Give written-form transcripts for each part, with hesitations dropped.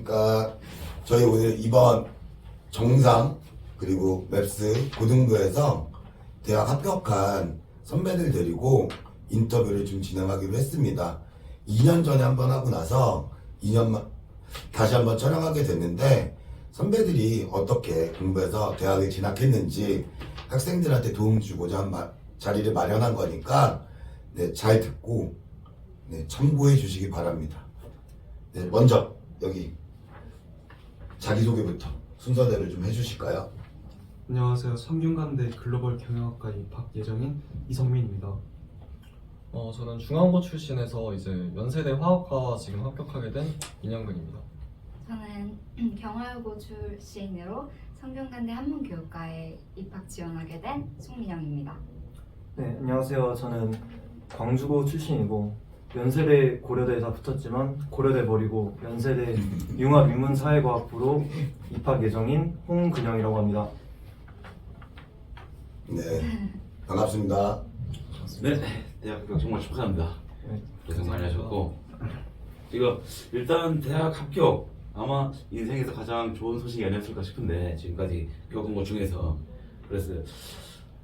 안녕하십니까. 저희 오늘 이번 정상 그리고 맵스 고등부에서 대학 합격한 선배들 데리고 인터뷰를 좀 진행하기로 했습니다. 2년 전에 한번 하고 나서 2년 다시 한번 촬영하게 됐는데 선배들이 어떻게 공부해서 대학에 진학했는지 학생들한테 도움 주고자 자리를 마련한 거니까 네, 잘 듣고 네, 참고해 주시기 바랍니다. 네, 먼저 여기 자기소개부터 순서대로 좀 해주실까요? 안녕하세요. 성균관대 글로벌 경영학과 입학 예정인 이성민입니다. 저는 중앙고 출신에서 이제 연세대 화학과 지금 합격하게 된 인영근입니다. 저는 경화여고 출신으로 성균관대 한문교육과에 입학 지원하게 된 송민영입니다. 네, 안녕하세요. 저는 광주고 출신이고 연세대 고려대 다 붙었지만 고려대 버리고 연세대 융합인문사회과학부로 입학 예정인 홍근영이라고 합니다. 네, 반갑습니다. 네, 대학 합격 정말 축하합니다. 네, 고생 많이 하셨고 지금 일단 대학 합격 아마 인생에서 가장 좋은 소식이 아니었을까 싶은데 지금까지 겪은 것 중에서 그래서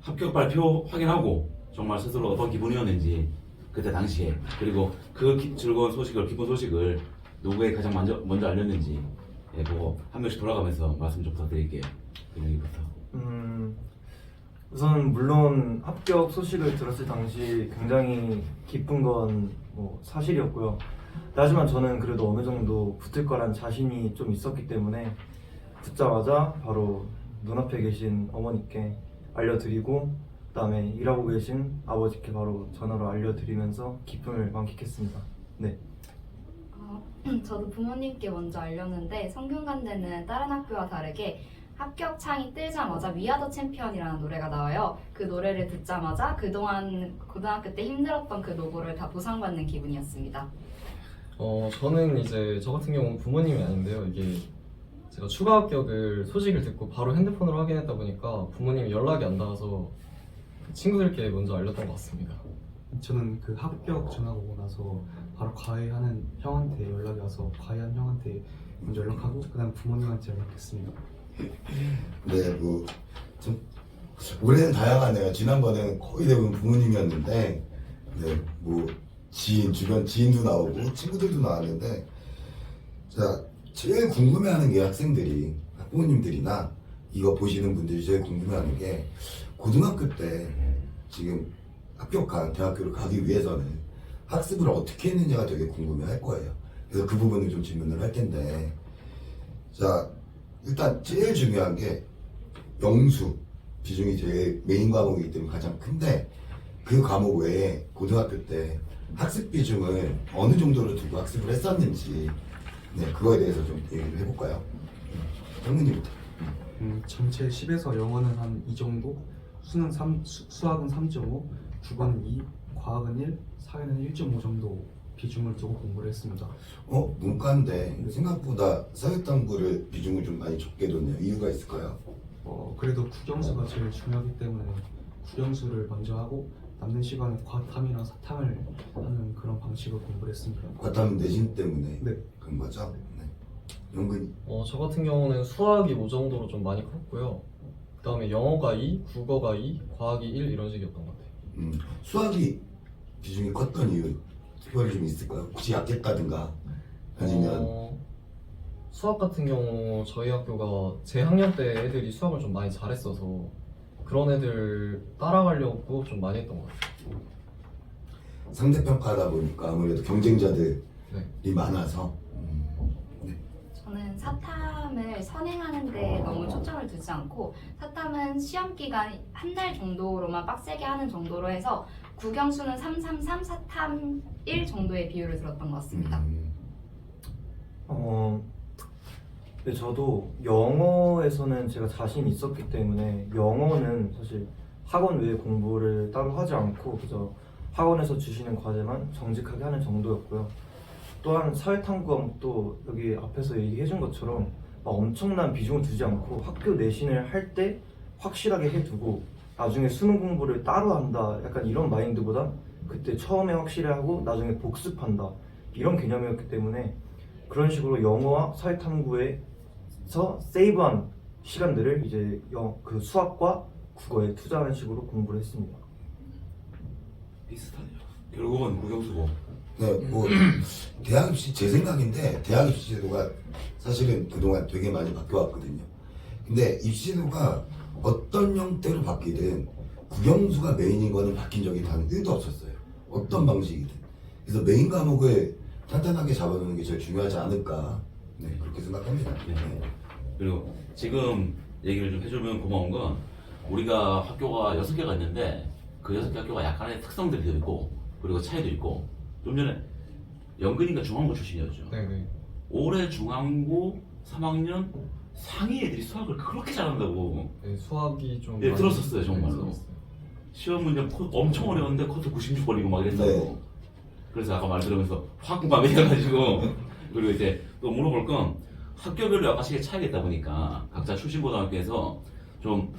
합격 발표 확인하고 정말 스스로 어떤 기분이었는지 그때 당시에 그리고 그 즐거운 소식을 기쁜 소식을 누구에게 가장 먼저 알렸는지 보고 한 명씩 돌아가면서 말씀 좀 부탁드릴게요. 그냥이부터. 우선 물론 합격 소식을 들었을 당시 굉장히 기쁜 건 뭐 사실이었고요. 하지만 저는 그래도 어느 정도 붙을 거란 자신이 좀 있었기 때문에 붙자마자 바로 눈앞에 계신 어머니께 알려드리고 그다음에 일하고 계신 아버지께 바로 전화로 알려드리면서 기쁨을 만끽했습니다. 네. 저도 부모님께 먼저 알렸는데 성균관대는 다른 학교와 다르게 합격 창이 뜨자마자 위아더 챔피언이라는 노래가 나와요. 그 노래를 듣자마자 그동안 고등학교 때 힘들었던 그 노고를 다 보상받는 기분이었습니다. 저는 이제 저 같은 경우는 부모님이 아닌데요. 이게 제가 추가 합격을 소식을 듣고 바로 핸드폰으로 확인했다 보니까 부모님이 연락이 안 닿아서 친구들께 먼저 알렸던 것 같습니다. 저는 그 합격 전화가 오고 나서 바로 과외하는 형한테 연락이 와서 과외한 형한테 먼저 연락하고 그다음 부모님한테 연락했습니다. 네, 좀 올해는 다양하네요. 지난번에는 거의 대부분 부모님이었는데, 네, 주변 지인도 나오고 친구들도 나왔는데, 자, 제일 궁금해하는 게 학생들이, 학부모님들이나 이거 보시는 분들이 제일 궁금해하는 게 고등학교 때 지금 합격한 대학교를 가기 위해서는 학습을 어떻게 했느냐가 되게 궁금해할 거예요. 그래서 그 부분을 좀 질문을 할 텐데, 자, 일단 제일 중요한 게 영수 비중이 제일 메인 과목이기 때문에 가장 큰데 그 과목 외에 고등학교 때 학습 비중을 어느 정도로 두고 학습을 했었는지 네 그거에 대해서 좀 얘기를 해볼까요? 형님부터. 전체 10에서 영어는 한 2 정도, 수학은 3.5, 국어는 2, 과학은 1, 사회는 1.5 정도 비중을 두고 공부를 했습니다. 문과인데 생각보다 사회탐구를 비중을 좀 많이 적게 뒀네요. 이유가 있을까요? 그래도 국영수가 제일 중요하기 때문에 국영수를 먼저 하고 남는 시간에 과탐이나 사탐을 하는 그런 방식으로 공부를 했습니다. 과탐 내신 때문에 네. 그런 거죠? 네. 연근이. 저 같은 경우는 수학이 5 정도로 좀 많이 컸고요. 그 다음에 영어가 2, 국어가 2, 과학이 1 이런 식이었던 것 같아요. 수학이 비중이 컸던 이유 특별히 좀 있을까요? 혹시 약했다든가 아니면 수학 같은 경우 저희 학교가 제 학년 때 애들이 수학을 좀 많이 잘했어서 그런 애들 따라가려고 좀 많이 했던 것 같아요. 상대평가하다 보니까 아무래도 경쟁자들이 네. 많아서 저는 사탐을 선행하는데 너무 초점을 두지 않고 사탐은 시험 기간 한 달 정도로만 빡세게 하는 정도로 해서 국영수는 333, 사탐 1 정도의 비율을 들었던 것 같습니다. 네, 저도 영어에서는 제가 자신이 있었기 때문에 영어는 사실 학원 외에 공부를 따로 하지 않고 그저 학원에서 주시는 과제만 정직하게 하는 정도였고요. 또한 사회탐구 과목도 여기 앞에서 얘기해 준 것처럼 막 엄청난 비중을 두지 않고 학교 내신을 할 때 확실하게 해두고 나중에 수능 공부를 따로 한다 약간 이런 마인드보다 그때 처음에 확실히 하고 나중에 복습한다 이런 개념이었기 때문에 그런 식으로 영어와 사회탐구에서 세이브한 시간들을 이제 그 수학과 국어에 투자하는 식으로 공부를 했습니다. 비슷하네요. 결국은 국영수고. 네, 뭐 대학 입시 제 생각인데 대학 입시 제도가 사실은 그동안 되게 많이 바뀌어왔거든요. 근데 입시 제도가 어떤 형태로 바뀌든 국영수가 메인인 거는 바뀐 적이 단 1도 없었어요. 어떤 방식이든. 그래서 메인 과목을 탄탄하게 잡아놓는 게 제일 중요하지 않을까. 네, 그렇게 생각합니다. 네. 그리고 지금 얘기를 좀 해주면 고마운 건 우리가 학교가 6개가 있는데 그 6개 학교가 약간의 특성들이 있고 그리고 차이도 있고 좀 전에 연근이가 중앙고 출신이었죠. 네네. 올해 중앙고 3학년 상위 애들이 수학을 그렇게 잘한다고 네, 수학이 좀 네, 많이- 들었었어요, 정말로. 네, 들었어요. 시험 문제 엄청 어려웠는데 코트 96 걸리고 막 이랬다고. 네. 그래서 아까 말 들으면서 확 공감이 돼가지고 그리고 이제 또 물어볼 건 학교별로 약간씩 차이가 있다 보니까 각자 출신 고등학교에서 좀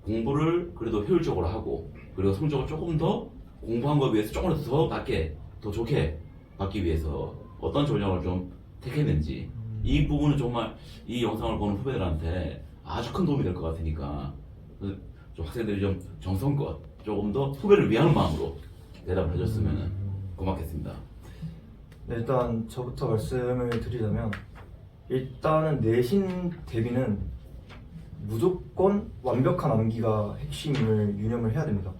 공부를 그래도 효율적으로 하고 그리고 성적을 조금 더 공부한 거에 비해서 조금 더 낮게 더 좋게 받기 위해서 어떤 전략을 좀 택했는지 이 부분은 정말 이 영상을 보는 후배들한테 아주 큰 도움이 될 것 같으니까 좀 학생들이 좀 정성껏 조금 더 후배를 위하는 마음으로 대답을 해줬으면 고맙겠습니다. 네, 일단 저부터 말씀을 드리자면 일단은 내신 대비는 무조건 완벽한 암기가 핵심을 유념을 해야 됩니다.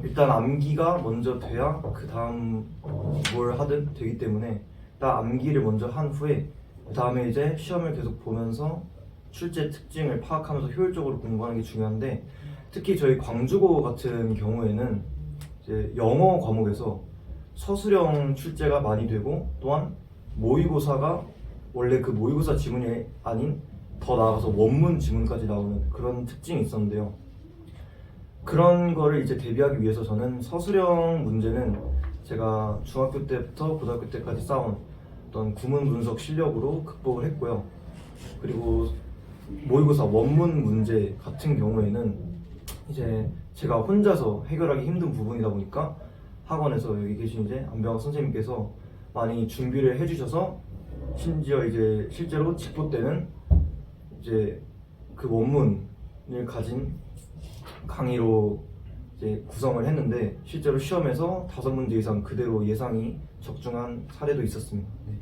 일단 암기가 먼저 돼야 그 다음 뭘 하든 되기 때문에 일단 암기를 먼저 한 후에 그 다음에 이제 시험을 계속 보면서 출제 특징을 파악하면서 효율적으로 공부하는 게 중요한데 특히 저희 광주고 같은 경우에는 이제 영어 과목에서 서술형 출제가 많이 되고 또한 모의고사가 원래 그 모의고사 지문이 아닌 더 나아가서 원문 지문까지 나오는 그런 특징이 있었는데요. 그런 거를 이제 대비하기 위해서 저는 서술형 문제는 제가 중학교 때부터 고등학교 때까지 쌓은 어떤 구문 분석 실력으로 극복을 했고요. 그리고 모의고사 원문 문제 같은 경우에는 이제 제가 혼자서 해결하기 힘든 부분이다 보니까 학원에서 여기 계신 이제 안병학 선생님께서 많이 준비를 해주셔서 심지어 이제 실제로 직보 때는 이제 그 원문을 가진 강의로 이제 구성을 했는데 실제로 시험에서 5문제 이상 그대로 예상이 적중한 사례도 있었습니다. 네.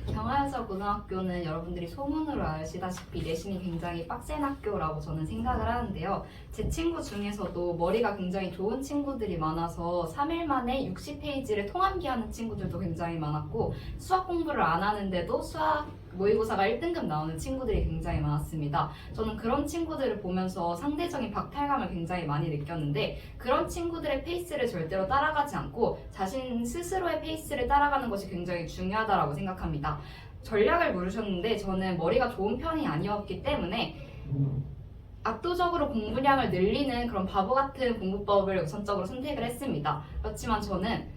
경하여서 고등학교는 여러분들이 소문으로 아시다시피 내신이 굉장히 빡센 학교라고 저는 생각을 하는데요. 제 친구 중에서도 머리가 굉장히 좋은 친구들이 많아서 3일 만에 60페이지를 통암기하는 친구들도 굉장히 많았고 수학 공부를 안 하는데도 수학 모의고사가 1등급 나오는 친구들이 굉장히 많았습니다. 저는 그런 친구들을 보면서 상대적인 박탈감을 굉장히 많이 느꼈는데 그런 친구들의 페이스를 절대로 따라가지 않고 자신 스스로의 페이스를 따라가는 것이 굉장히 중요하다고 생각합니다. 전략을 물으셨는데 저는 머리가 좋은 편이 아니었기 때문에 압도적으로 공부량을 늘리는 그런 바보 같은 공부법을 우선적으로 선택을 했습니다. 그렇지만 저는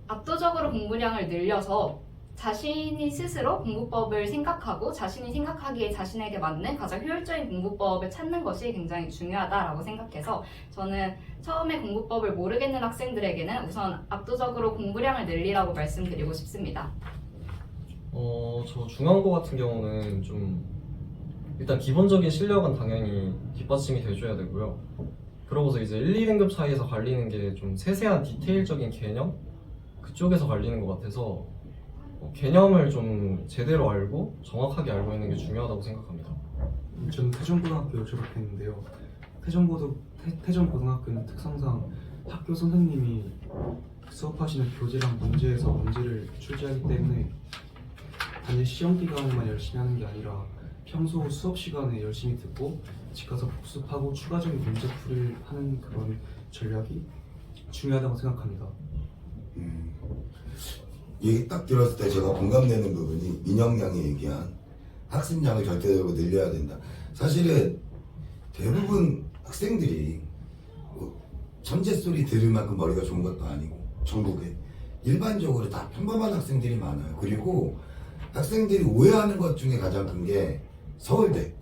압도적으로 공부량을 늘려서 자신이 스스로 공부법을 생각하고 자신이 생각하기에 자신에게 맞는 가장 효율적인 공부법을 찾는 것이 굉장히 중요하다라고 생각해서 저는 처음에 공부법을 모르겠는 학생들에게는 우선 압도적으로 공부량을 늘리라고 말씀드리고 싶습니다. 저 중앙고 같은 경우는 좀 일단 기본적인 실력은 당연히 뒷받침이 돼줘야 되고요. 그러고서 이제 1, 2등급 사이에서 갈리는 게 좀 세세한 디테일적인 개념? 그쪽에서 갈리는 것 같아서 개념을 좀 제대로 알고 정확하게 알고 있는 게 중요하다고 생각합니다. 저는 태전고등학교 졸업했는데요. 태전고등학교는 특성상 학교 선생님이 수업하시는 교재랑 문제에서 문제를 출제하기 때문에 단지 시험 기간에만 열심히 하는 게 아니라 평소 수업 시간에 열심히 듣고 집 가서 복습하고 추가적인 문제풀이를 하는 그런 전략이 중요하다고 생각합니다. 얘기 딱 들었을 때 제가 공감되는 부분이 민영양이 얘기한 학습량을 절대적으로 늘려야 된다. 사실은 대부분 학생들이 뭐 천재 소리 들을 만큼 머리가 좋은 것도 아니고 전국에 일반적으로 다 평범한 학생들이 많아요. 그리고 학생들이 오해하는 것 중에 가장 큰 게 서울대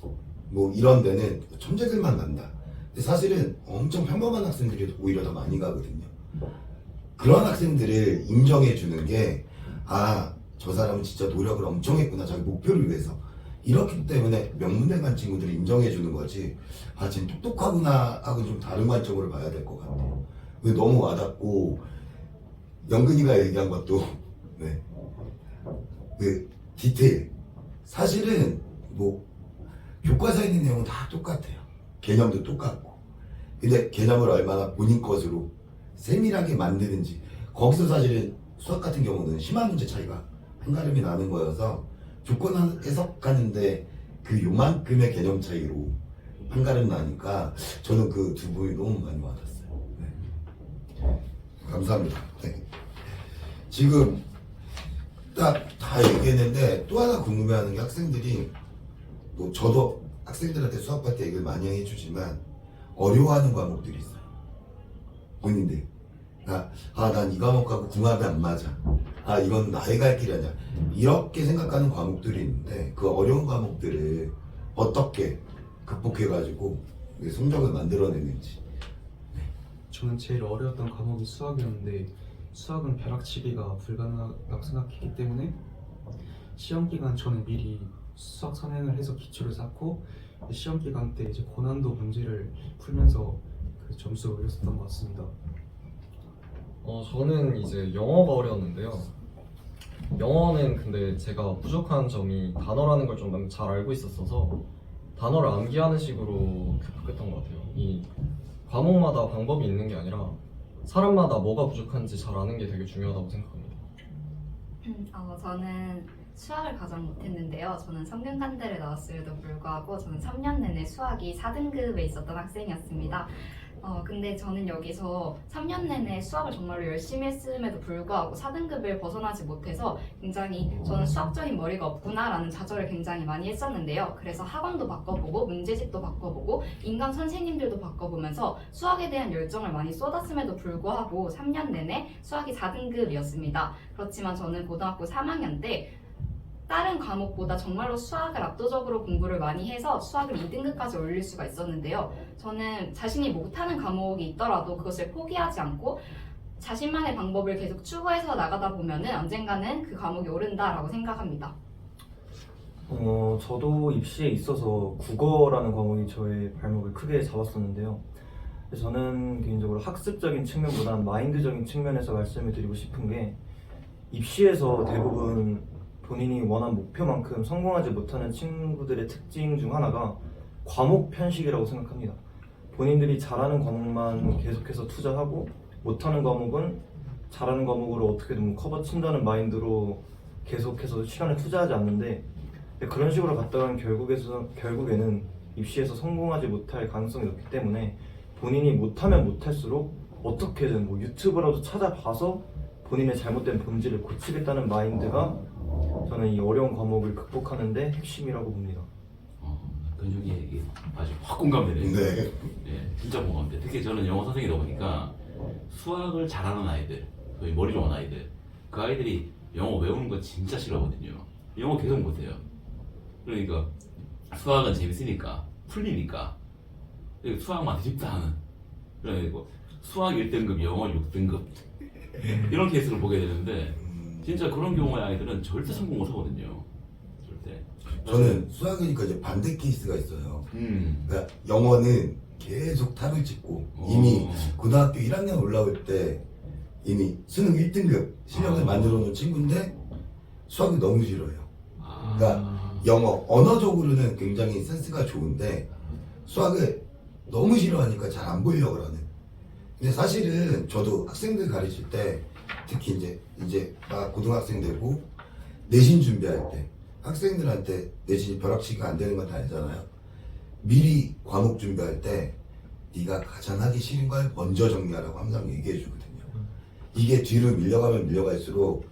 뭐 이런 데는 천재들만 간다. 근데 사실은 엄청 평범한 학생들이 오히려 더 많이 가거든요. 그런 학생들을 인정해 주는 게, 아, 저 사람은 진짜 노력을 엄청 했구나, 자기 목표를 위해서. 이렇기 때문에 명문대 간 친구들이 인정해 주는 거지, 아, 지금 똑똑하구나 하고 좀 다른 관점으로 봐야 될 것 같아요. 그게 너무 와닿고, 영근이가 얘기한 것도, 네. 그 디테일. 사실은 뭐 교과서에 있는 내용은 다 똑같아요. 개념도 똑같고. 근데 개념을 얼마나 본인 것으로 세밀하게 만드는지. 거기서 사실은 수학 같은 경우는 심한 문제 차이가 한가름이 나는 거여서 조건 해석하는데 그 요만큼의 개념 차이로 한가름 나니까 저는 그 두 분이 너무 많이 와닿았어요. 네. 감사합니다. 네. 지금 딱 다 얘기했는데 또 하나 궁금해하는 게, 학생들이 뭐 저도 학생들한테 수학할 때 얘기를 많이 해주지만 어려워하는 과목들이 있어요. 본인들. 난 이 과목하고 궁합이 안 맞아. 이건 나의 갈 길이 아니야. 이렇게 생각하는 과목들이 있는데 그 어려운 과목들을 어떻게 극복해가지고 성적을 만들어내는지. 저는 제일 어려웠던 과목이 수학이었는데 수학은 벼락치기가 불가능하다고 생각했기 때문에 시험 기간 저는 미리 수학 선행을 해서 기초를 쌓고 시험 기간 때 이제 고난도 문제를 풀면서 그 점수를 올렸었던 것 같습니다. 저는 이제 영어가 어려웠는데요. 영어는 근데 제가 부족한 점이 단어라는 걸 좀 잘 알고 있었어서 단어를 암기하는 식으로 극복했던 것 같아요. 이 과목마다 방법이 있는 게 아니라 사람마다 뭐가 부족한지 잘 아는 게 되게 중요하다고 생각합니다. 저는 수학을 가장 못했는데요. 저는 성균관대를 나왔음에도 불구하고 저는 3년 내내 수학이 4등급에 있었던 학생이었습니다. 근데 저는 여기서 3년 내내 수학을 정말로 열심히 했음에도 불구하고 4등급을 벗어나지 못해서 굉장히 저는 수학적인 머리가 없구나라는 좌절을 굉장히 많이 했었는데요. 그래서 학원도 바꿔보고 문제집도 바꿔보고 인강 선생님들도 바꿔보면서 수학에 대한 열정을 많이 쏟았음에도 불구하고 3년 내내 수학이 4등급이었습니다. 그렇지만 저는 고등학교 3학년 때 다른 과목보다 정말로 수학을 압도적으로 공부를 많이 해서 수학을 2등급까지 올릴 수가 있었는데요. 저는 자신이 못하는 과목이 있더라도 그것을 포기하지 않고 자신만의 방법을 계속 추구해서 나가다 보면은 언젠가는 그 과목이 오른다라고 생각합니다. 저도 입시에 있어서 국어라는 과목이 저의 발목을 크게 잡았었는데요. 저는 개인적으로 학습적인 측면보다는 마인드적인 측면에서 말씀을 드리고 싶은 게, 입시에서 대부분 본인이 원한 목표만큼 성공하지 못하는 친구들의 특징 중 하나가 과목 편식이라고 생각합니다. 본인들이 잘하는 과목만 계속해서 투자하고 못하는 과목은 잘하는 과목으로 어떻게든 커버 친다는 마인드로 계속해서 시간을 투자하지 않는데, 그런 식으로 갔다가는 결국에는 입시에서 성공하지 못할 가능성이 높기 때문에 본인이 못하면 못할수록 어떻게든 뭐 유튜브라도 찾아봐서 본인의 잘못된 본질을 고치겠다는 마인드가 저는 이 어려운 과목을 극복하는데 핵심이라고 봅니다. 근육이 얘기 아주 확 공감되네요. 네. 예, 진짜 공감돼. 특히 저는 영어 선생이다 보니까 수학을 잘하는 아이들, 소위 머리 좋은 아이들, 그 아이들이 영어 외우는 거 진짜 싫어하거든요. 영어 계속 못해요. 그러니까 수학은 재밌으니까, 풀리니까 수학만 뒤집다 하는, 그러니까 수학 1등급, 영어 6등급 이런 케이스를 보게 되는데, 진짜 그런 경우의 아이들은 절대 성공 못 하거든요. 절대. 저는 수학이니까 이제 반대 케이스가 있어요. 그러니까 영어는 계속 탑을 찍고 이미 고등학교 1학년 올라올 때 이미 수능 1등급 실력을 만들어 놓은 친구인데 수학을 너무 싫어해요. 그러니까 영어, 언어적으로는 굉장히 센스가 좋은데 수학을 너무 싫어하니까 잘 안 보려고 하는. 근데 사실은 저도 학생들 가르칠 때 특히 이제 막 고등학생 되고 내신 준비할 때 학생들한테 내신이 벼락치기가 안 되는 건 다 알잖아요. 미리 과목 준비할 때 네가 가장 하기 싫은 걸 먼저 정리하라고 항상 얘기해 주거든요. 이게 뒤로 밀려가면 밀려갈수록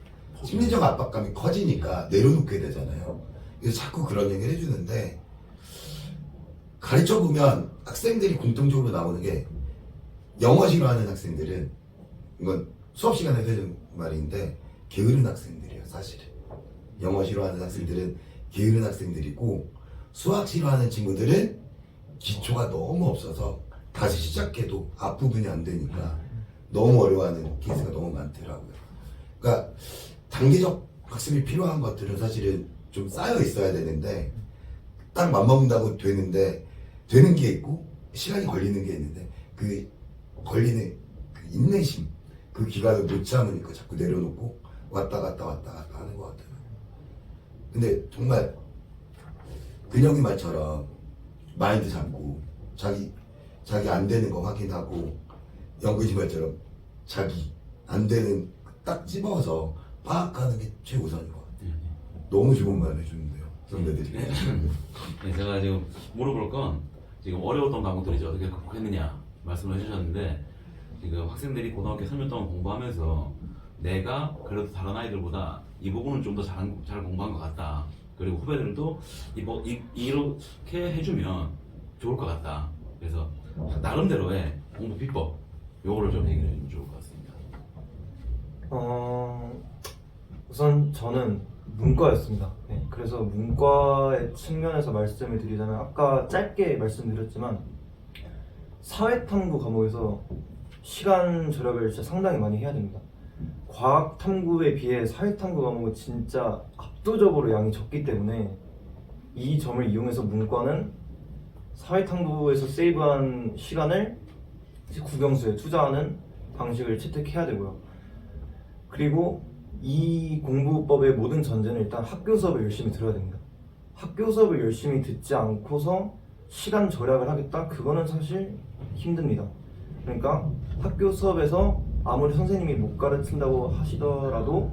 심리적 압박감이 커지니까 내려놓게 되잖아요. 그래서 자꾸 그런 얘기를 해주는데, 가르쳐보면 학생들이 공통적으로 나오는 게, 영어 싫어하는 학생들은, 이건 수업 시간에 해주는 말인데, 게으른 학생들이에요, 사실은. 영어 싫어하는 학생들은 게으른 학생들이고, 수학 싫어하는 친구들은 기초가 너무 없어서 다시 시작해도 앞부분이 안 되니까 너무 어려워하는 케이스가 너무 많더라고요. 그러니까 단계적 학습이 필요한 것들은 사실은 좀 쌓여 있어야 되는데 딱 맞먹는다고 되는데 되는 게 있고 시간이 걸리는 게 있는데 그 걸리는 그 인내심 그 기간을 못 참으니까 자꾸 내려놓고 왔다 갔다 하는 것 같아요. 근데 정말 근영이 말처럼 마인드 잡고 자기 안 되는 거 확인하고 영근이 말처럼 자기 안 되는 딱 집어서 파악하는 게 최우선인 것 같아요. 너무 좋은 말 해주는데요, 선배들이. 네, 제가 지금 물어볼 건 지금 어려웠던 과목들이 이제 어떻게 극복했느냐 말씀을 해주셨는데 지금 학생들이 고등학교 3년 동안 공부하면서 내가 그래도 다른 아이들보다 이 부분은 좀 더 잘 공부한 것 같다. 그리고 후배들도 이렇게 해주면 좋을 것 같다. 그래서 나름대로의 공부 비법 요거를 좀 얘기를 해주면 좋을 것 같습니다. 우선 저는 문과였습니다. 네, 그래서 문과의 측면에서 말씀을 드리자면 아까 짧게 말씀드렸지만 사회탐구 과목에서 시간 절약을 진짜 상당히 많이 해야 됩니다. 과학탐구에 비해 사회탐구 과목은 진짜 압도적으로 양이 적기 때문에 이 점을 이용해서 문과는 사회탐구에서 세이브한 시간을 국영수에 투자하는 방식을 채택해야 되고요. 그리고 이 공부법의 모든 전제는 일단 학교 수업을 열심히 들어야 됩니다. 학교 수업을 열심히 듣지 않고서 시간 절약을 하겠다? 그거는 사실 힘듭니다. 그러니까 학교 수업에서 아무리 선생님이 못 가르친다고 하시더라도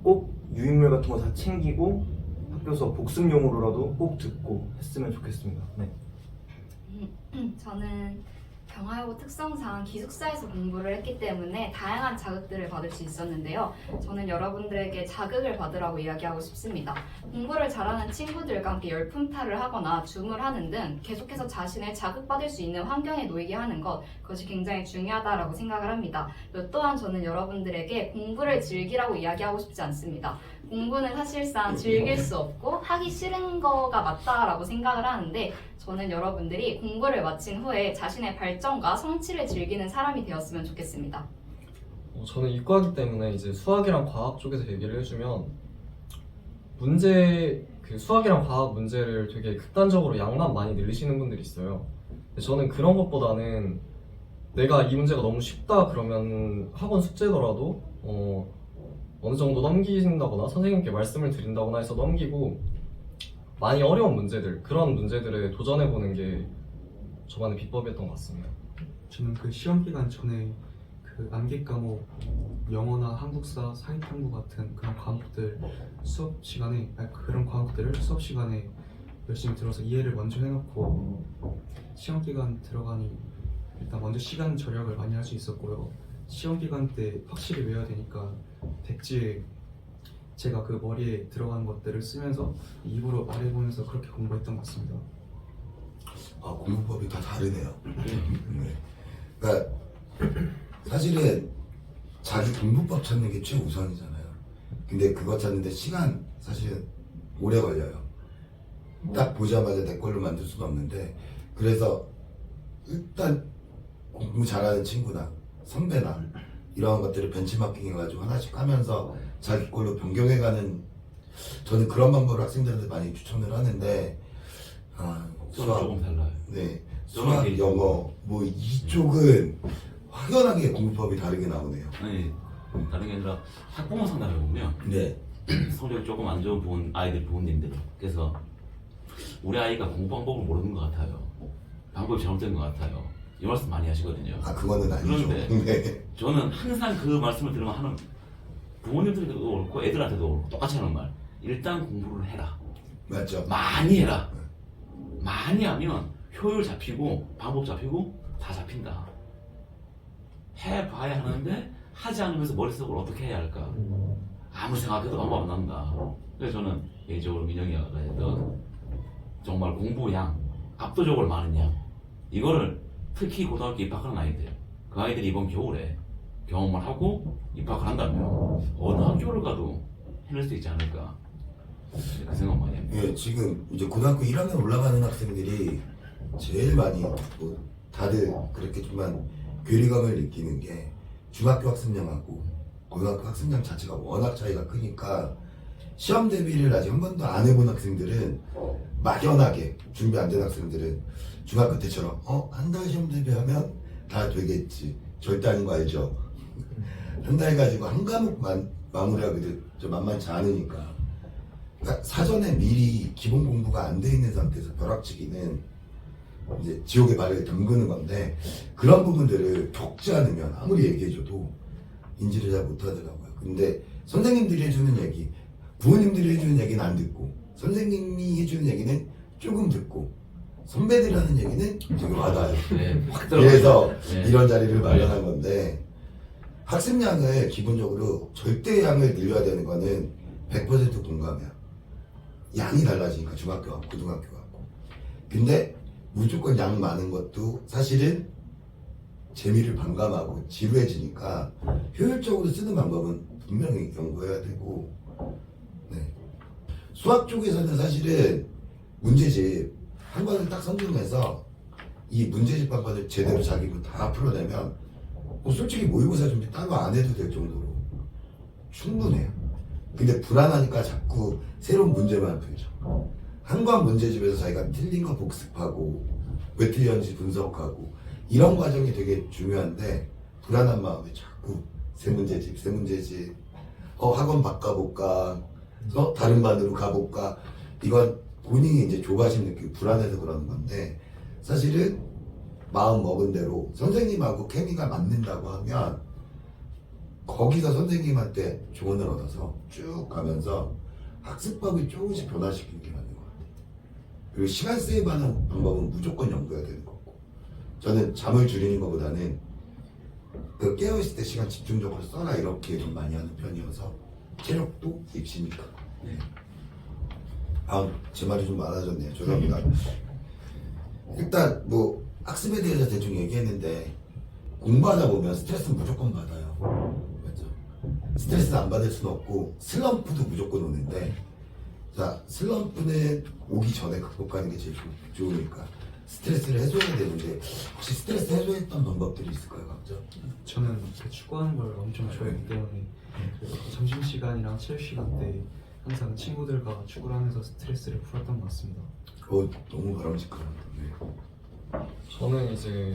꼭 유인물 같은 거 다 챙기고 학교 수업 복습용으로라도 꼭 듣고 했으면 좋겠습니다. 네. 저는 경하여고 특성상 기숙사에서 공부를 했기 때문에 다양한 자극들을 받을 수 있었는데요. 저는 여러분들에게 자극을 받으라고 이야기하고 싶습니다. 공부를 잘하는 친구들과 함께 열품탈을 하거나 줌을 하는 등 계속해서 자신을 자극받을 수 있는 환경에 놓이게 하는 것, 그것이 굉장히 중요하다고 생각을 합니다. 또한 저는 여러분들에게 공부를 즐기라고 이야기하고 싶지 않습니다. 공부는 사실상 즐길 수 없고 하기 싫은 거가 맞다라고 생각을 하는데 저는 여러분들이 공부를 마친 후에 자신의 발전과 성취를 즐기는 사람이 되었으면 좋겠습니다. 저는 이과이기 때문에 이제 수학이랑 과학 쪽에서 얘기를 해주면 수학이랑 과학 문제를 되게 극단적으로 양만 많이 늘리시는 분들이 있어요. 근데 저는 그런 것보다는 내가 이 문제가 너무 쉽다 그러면 학원 숙제더라도 어느 정도 넘기신다거나 선생님께 말씀을 드린다거나 해서 넘기고 많이 어려운 문제들, 그런 문제들에 도전해보는 게 저만의 비법이었던 것 같습니다. 저는 그 시험 기간 전에 그 암기 과목 영어나 한국사, 사회탐구 같은 그런 과목들 그런 과목들을 수업 시간에 열심히 들어서 이해를 먼저 해놓고 시험 기간 들어가니 일단 먼저 시간 절약을 많이 할 수 있었고요. 시험 기간 때 확실히 외워야 되니까 백지에 제가 그 머리에 들어가는 것들을 쓰면서 입으로 말해보면서 그렇게 공부했던 것 같습니다. 아, 공부법이 다 다르네요. 네. 그러니까 사실은 자기 공부법 찾는 게 최우선이잖아요. 근데 그거 찾는데 시간 사실은 오래 걸려요. 딱 보자마자 내 걸로 만들 수는 없는데 그래서 일단 공부 잘하는 친구나 선배나 이런 것들을 벤치마킹 해가지고 하나씩 하면서 자기 걸로 변경해가는 저는 그런 방법을 학생들한테 많이 추천을 하는데 저는 조금 달라요. 네, 저는 수학, 개인적으로. 영어 뭐 이쪽은 확연하게 공부법이 다르게 나오네요. 아니 다른 게 아니라 학부모 상담해 보면 네, 성적이 조금 안 좋은 아이들 부모님들 그래서 우리 아이가 공부 방법을 모르는 것 같아요. 방법이 잘못된 것 같아요. 이 말씀 많이 하시거든요. 아 그거는 아니죠. 그런데 네. 저는 항상 그 말씀을 들으면 하는 부모님들도 그렇고 애들한테도 그렇고 똑같이 하는 말. 일단 공부를 해라. 맞죠. 많이 해라. 많이 하면 효율 잡히고 방법 잡히고 다 잡힌다. 해봐야 하는데 하지 않으면서 머릿속으로 어떻게 해야 할까? 아무 생각해도 방법 안 나온다. 그래서 저는 개인적으로 민영이가 했던 정말 공부 양, 압도적으로 많은 양 이거를 특히 고등학교 입학하는 아이들 그 아이들이 이번 겨울에 경험을 하고 입학을 한다면 어느 학교를 가도 해낼 수 있지 않을까 그 생각 많이 합니다. 예, 지금 이제 고등학교 1학년 올라가는 학생들이 제일 많이 뭐 다들 그렇겠지만 괴리감을 느끼는 게 중학교 학습량하고 고등학교 학습량 자체가 워낙 차이가 크니까 시험 대비를 아직 한 번도 안 해본 학생들은 막연하게 준비 안 된 학생들은 중학교 때처럼 한 달 시험 대비하면 다 되겠지. 절대 아닌 거 알죠? 한 달 가지고 한 과목만 마무리하기도 좀 만만치 않으니까. 그러니까 사전에 미리 기본 공부가 안 돼 있는 상태에서 벼락치기는 이제 지옥의 발을 담그는 건데 그런 부분들을 겪지 않으면 아무리 얘기해줘도 인지를 잘 못하더라고요. 근데 선생님들이 해주는 얘기, 부모님들이 해주는 얘기는 안 듣고 선생님이 해주는 얘기는 조금 듣고 선배들 하는 얘기는 되게 와닿아요. 네, 확 들어가요. 그래서 네. 이런 자리를 마련한 건데 학습량을 기본적으로 절대량을 늘려야 되는 거는 100% 공감이야. 양이 달라지니까 중학교하고 고등학교하고. 근데 무조건 양 많은 것도 사실은 재미를 반감하고 지루해지니까 효율적으로 쓰는 방법은 분명히 연구해야 되고. 네. 수학 쪽에서는 사실은 문제집 한 권을 딱 선정해서 이 문제집 한 권을 제대로 자기로 다 풀어내면 솔직히 모의고사 준비 따로 안 해도 될 정도로 충분해요. 근데 불안하니까 자꾸 새로운 문제만 풀죠. 한 권 문제집에서 자기가 틀린 거 복습하고 왜 틀렸는지 분석하고 이런 과정이 되게 중요한데 불안한 마음에 자꾸 새 문제집 학원 바꿔볼까 다른 반으로 가볼까 이건 본인이 이제 조바심 느끼고 불안해서 그러는 건데 사실은 마음 먹은 대로 선생님하고 케미가 맞는다고 하면 거기서 선생님한테 조언을 얻어서 쭉 가면서 학습법을 조금씩 변화시키는 게 맞는 것 같아요. 그리고 시간 세이브하는 방법은 무조건 연구해야 되는 거고 저는 잠을 줄이는 것보다는 그 깨어있을 때 시간 집중적으로 써라 이렇게 좀 많이 하는 편이어서 체력도 익히니까. 네. 제 말이 좀 많아졌네요. 죄송합니다. 일단 뭐 학습에 대해서 대충 얘기했는데 공부하다 보면 스트레스는 무조건 받아요. 맞죠? 스트레스는 안 받을 수는 없고 슬럼프도 무조건 오는데 자 슬럼프는 오기 전에 극복하는 게 제일 좋으니까 스트레스를 해소해야 되는데 혹시 스트레스 해소했던 방법들이 있을까요, 각자? 저는 축구하는 걸 엄청 좋아했기 때문에 점심시간이랑 체육시간 때 항상 친구들과 축구를 하면서 스트레스를 풀었던 것 같습니다. 너무 바람직하다. 네. 저는 이제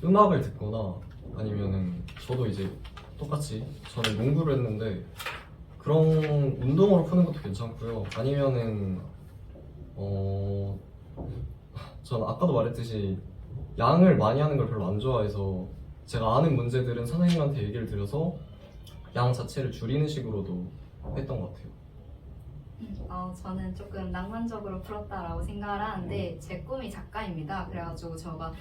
음악을 듣거나 아니면은 저도 이제 똑같이 저는 농구를 했는데 그런 운동으로 푸는 것도 괜찮고요. 아니면은 전 아까도 말했듯이 양을 많이 하는 걸 별로 안 좋아해서 제가 아는 문제들은 선생님한테 얘기를 드려서 양 자체를 줄이는 식으로도 했던 것 같아요. 저는 조금 낭만적으로 풀었다라고 생각을 하는데 제 꿈이 작가입니다. 그래가지고 제가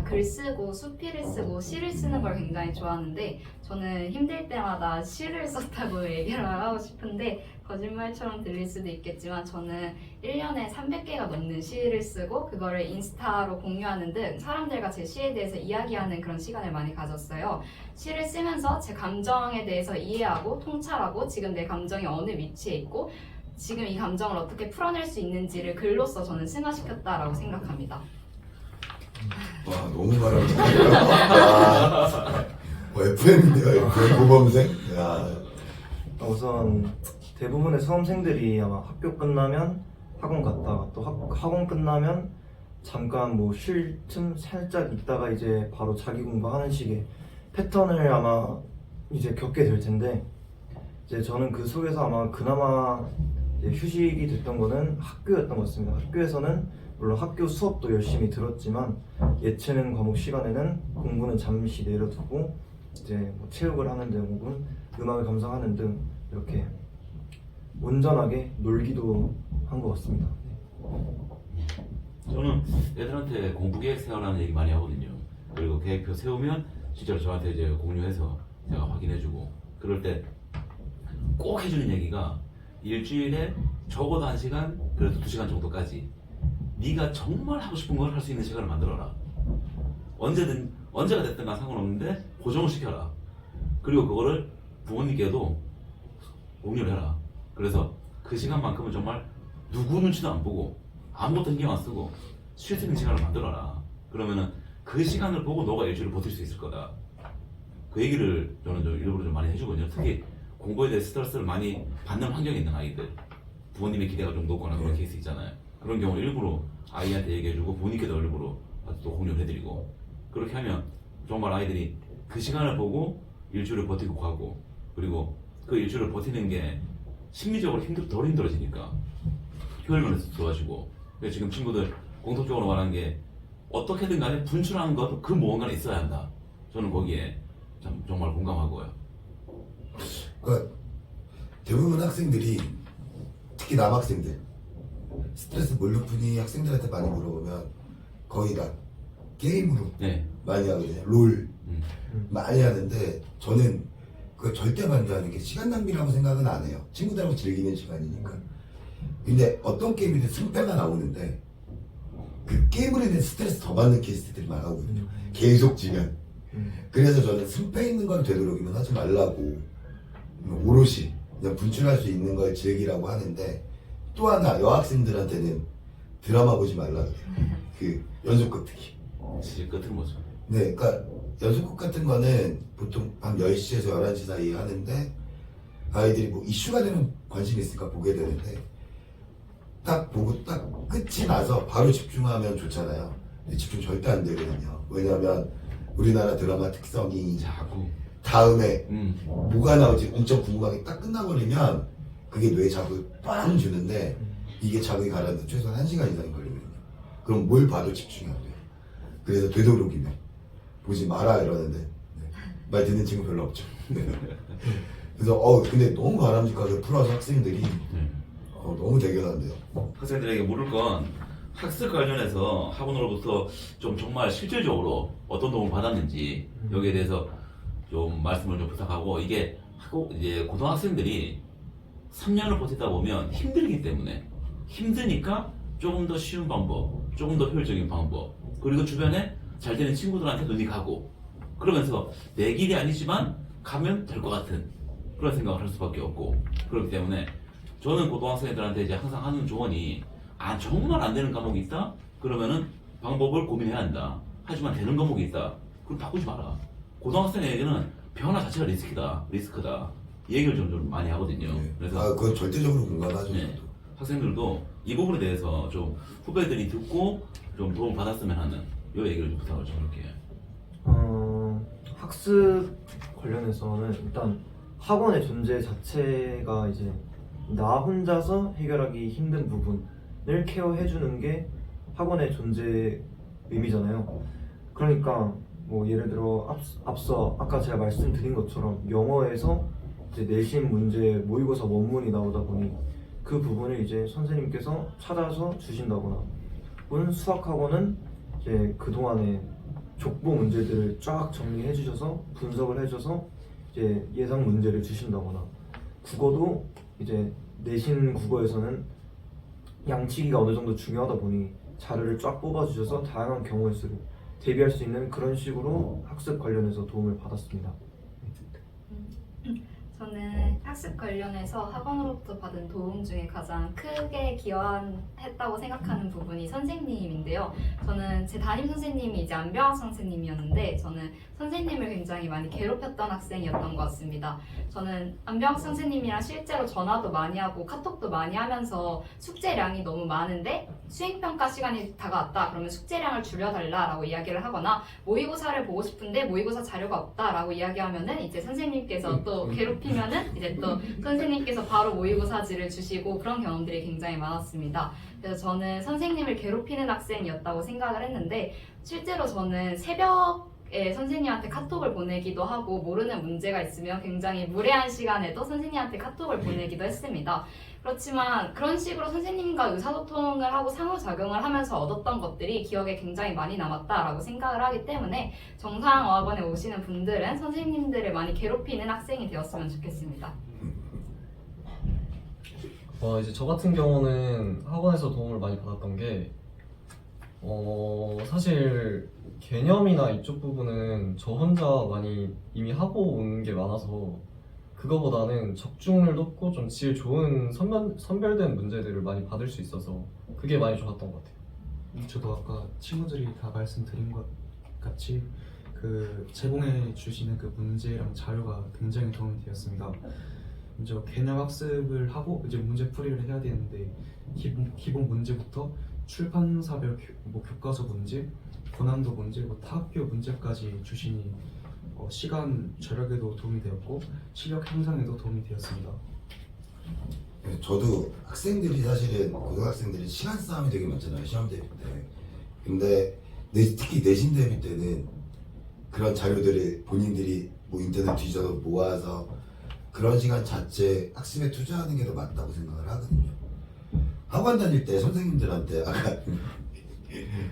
글 쓰고 수필을 쓰고 시를 쓰는 걸 굉장히 좋아하는데 저는 힘들 때마다 시를 썼다고 얘기를 하고 싶은데 거짓말처럼 들릴 수도 있겠지만 저는 1년에 300개가 넘는 시를 쓰고 그거를 인스타로 공유하는 등 사람들과 제 시에 대해서 이야기하는 그런 시간을 많이 가졌어요. 시를 쓰면서 제 감정에 대해서 이해하고 통찰하고 지금 내 감정이 어느 위치에 있고 지금 이 감정을 어떻게 풀어낼 수 있는지를 글로써 저는 승화시켰다라고 생각합니다. 와 너무 바람직하다. FM인데요, FM 고범생. 야. 우선 대부분의 수험생들이 아마 학교 끝나면 학원 갔다가 또 학원 끝나면 잠깐 뭐 쉴 틈 살짝 있다가 이제 바로 자기 공부하는 식의 패턴을 아마 이제 겪게 될 텐데 이제 저는 그 속에서 아마 그나마 휴식이 됐던 거는 학교였던 것 같습니다. 학교에서는 물론 학교 수업도 열심히 들었지만 예체능 과목 시간에는 공부는 잠시 내려두고 이제 뭐 체육을 하는 등 혹은 음악을 감상하는 등 이렇게 온전하게 놀기도 한 것 같습니다. 저는 애들한테 공부 계획 세우라는 얘기 많이 하거든요. 그리고 계획표 세우면 실제로 저한테 이제 공유해서 제가 확인해주고 그럴 때 꼭 해주는 얘기가 일주일에 적어도 1시간 그래도 2시간 정도까지 네가 정말 하고 싶은 걸 할 수 있는 시간을 만들어라. 언제가 됐든 간 상관없는데 고정을 시켜라. 그리고 그거를 부모님께도 공유를 해라. 그래서 그 시간만큼은 정말 누구 눈치도 안 보고 아무것도 신경 안 쓰고 쉴 수 있는 시간을 만들어라. 그러면은 그 그 시간을 보고 너가 일주일을 버틸 수 있을 거다. 그 얘기를 저는 좀 일부러 좀 많이 해주거든요. 특히 공부에 대해 스트레스를 많이 받는 환경에 있는 아이들, 부모님의 기대가 좀 높거나 그런 케이스 있잖아요. 그런 경우 일부러 아이한테 얘기해주고 부모님께도 일부러 또 공유해드리고, 그렇게 하면 정말 아이들이 그 시간을 보고 일주일을 버티고 가고, 그리고 그 일주일을 버티는 게 심리적으로 덜 힘들어지니까 효율면에서 좋아지고. 그래서 지금 친구들 공통적으로 말하는 게 어떻게든 간에 분출하는 것, 그 무언가는 있어야 한다. 저는 거기에 참 정말 공감하고요. 그러니까 대부분 학생들이, 특히 남학생들, 스트레스 뭘로 푸니 학생들한테 많이 물어보면 거의 다 게임으로 네. 많이 하거든요. 롤 음. 많이 하는데, 저는 그거 절대 반대하는 게 시간 낭비라고 생각은 안 해요. 친구들하고 즐기는 시간이니까. 근데 어떤 게임이든 승패가 나오는데 그 게임으로 인해 스트레스 더 받는 케이스들이 많거든요. 계속 지면. 그래서 저는 승패 있는 건 되도록이면 하지 말라고, 오롯이 그냥 분출할 수 있는 걸 즐기라고 하는데, 또 하나 여학생들한테는 드라마 보지 말라 그래요. 그 연속극 특히. 진짜 끝은 뭐죠? 네, 그러니까 연속극 같은 거는 보통 밤 10시에서 11시 사이에 하는데, 아이들이 뭐 이슈가 되면 관심이 있으니까 보게 되는데, 딱 보고 딱 끝이 나서 바로 집중하면 좋잖아요. 근데 집중 절대 안 되거든요. 왜냐면 우리나라 드라마 특성이 자꾸 다음에 뭐가 나올지 엄청 궁금하게 딱 끝나버리면 그게 뇌에 자극을 빵 주는데, 이게 자극이 가라앉아 최소한 1시간 이상이 걸리거든요. 그럼 뭘 봐도 집중이 안 돼요. 그래서 되도록이면 보지 마라 이러는데, 네. 말 듣는 친구 별로 없죠. 네. 그래서 근데 너무 바람직하게 풀어서 학생들이 너무 대견한데요. 학생들에게 물을 건 학습 관련해서 학원으로부터 좀 정말 실질적으로 어떤 도움을 받았는지 여기에 대해서 좀 말씀을 좀 부탁하고, 이게 이제 고등학생들이 3년을 버티다 보면 힘들기 때문에, 힘드니까 조금 더 쉬운 방법, 조금 더 효율적인 방법, 그리고 주변에 잘 되는 친구들한테 눈이 가고, 그러면서 내 길이 아니지만 가면 될 것 같은 그런 생각을 할 수밖에 없고, 그렇기 때문에 저는 고등학생들한테 이제 항상 하는 조언이, 정말 안 되는 과목이 있다? 그러면은 방법을 고민해야 한다. 하지만 되는 과목이 있다. 그럼 바꾸지 마라. 고등학생에게는 변화 자체가 리스크다. 이 얘기를 좀 많이 하거든요. 네. 그래서 그건 절대적으로 공감하죠. 네. 저도. 학생들도 이 부분에 대해서 좀 후배들이 듣고 좀 도움을 받았으면 하는 이 얘기를 좀 부탁을 좀 할게요. 학습 관련해서는 일단 학원의 존재 자체가 이제 나 혼자서 해결하기 힘든 부분을 케어해주는 게 학원의 존재 의미잖아요. 그러니까 뭐 예를 들어 앞서 아까 제가 말씀드린 것처럼 영어에서 이제 내신 문제 모의고사 원문이 나오다 보니 그 부분을 이제 선생님께서 찾아서 주신다거나, 또는 수학학원은 이제 그동안의 족보 문제들을 쫙 정리해 주셔서 분석을 해줘서 이제 예상 문제를 주신다거나, 국어도 이제 내신 국어에서는 양치기가 어느 정도 중요하다 보니 자료를 쫙 뽑아 주셔서 다양한 경우의 수를 대비할 수 있는 그런 식으로 학습 관련해서 도움을 받았습니다. 저는 학습 관련해서 학원으로부터 받은 도움 중에 가장 크게 기여했다고 생각하는 부분이 선생님인데요. 저는 제 담임 선생님이 이제 안병학 선생님이었는데, 저는 선생님을 굉장히 많이 괴롭혔던 학생이었던 것 같습니다. 저는 안병학 선생님이랑 실제로 전화도 많이 하고 카톡도 많이 하면서 숙제량이 너무 많은데 수행평가 시간이 다가왔다 그러면 숙제량을 줄여달라라고 이야기를 하거나, 모의고사를 보고 싶은데 모의고사 자료가 없다라고 이야기하면은 이제 선생님께서 또 괴롭히면은 이제 또 선생님께서 바로 모의고사지를 주시고, 그런 경험들이 굉장히 많았습니다. 그래서 저는 선생님을 괴롭히는 학생이었다고 생각을 했는데, 실제로 저는 새벽에 선생님한테 카톡을 보내기도 하고, 모르는 문제가 있으면 굉장히 무례한 시간에도 선생님한테 카톡을 보내기도 했습니다. 그렇지만 그런 식으로 선생님과 의사소통을 하고 상호작용을 하면서 얻었던 것들이 기억에 굉장히 많이 남았다라고 생각을 하기 때문에, 정상어학원에 오시는 분들은 선생님들을 많이 괴롭히는 학생이 되었으면 좋겠습니다. 이제 저 같은 경우는 학원에서 도움을 많이 받았던 게, 사실 개념이나 이쪽 부분은 저 혼자 많이 이미 하고 온 게 많아서, 그거보다는 적중률 높고 좀 질 좋은 선별된 문제들을 많이 받을 수 있어서 그게 많이 좋았던 것 같아요. 저도 아까 친구들이 다 말씀드린 같이 그 제공해 주시는 그 문제랑 자료가 굉장히 도움이 되었습니다. 먼저 개념 학습을 하고 이제 문제 풀이를 해야 되는데 기본 문제부터 출판사별 교과서 문제, 고난도 문제, 타학교 문제까지 주시니 시간 절약에도 도움이 되었고 실력 향상에도 도움이 되었습니다. 저도 학생들이 사실은 고등학생들이 시간 싸움이 되게 많잖아요, 시험 대비 때. 근데 특히 내신 대비 때는 그런 자료들을 본인들이 뭐 인터넷 뒤져서 모아서 그런 시간 자체 학습에 투자하는 게 더 맞다고 생각을 하거든요. 학원 다닐 때 선생님들한테 아까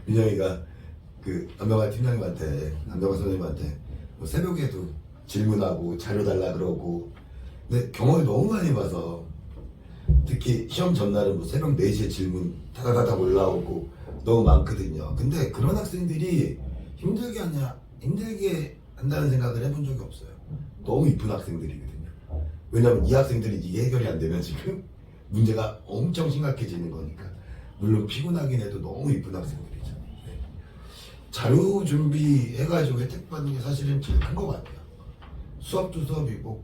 민영이가 그 안명환 팀장님한테, 안명환 선생님한테 뭐 새벽에도 질문하고 자료 달라 그러고, 근데 경험이 너무 많이 봐서 특히 시험 전날은 뭐 새벽 4시에 질문 타다다닥 올라오고 너무 많거든요. 근데 그런 학생들이 힘들게 한다는 생각을 해본 적이 없어요. 너무 이쁜 학생들이거든요. 왜냐면 이 학생들이 이게 해결이 안 되면 지금 문제가 엄청 심각해지는 거니까. 물론 피곤하긴 해도 너무 이쁜 학생들이죠. 네. 자료 준비해가지고 혜택 받는 게 사실은 제일 큰 것 같아요. 수업도 수업이고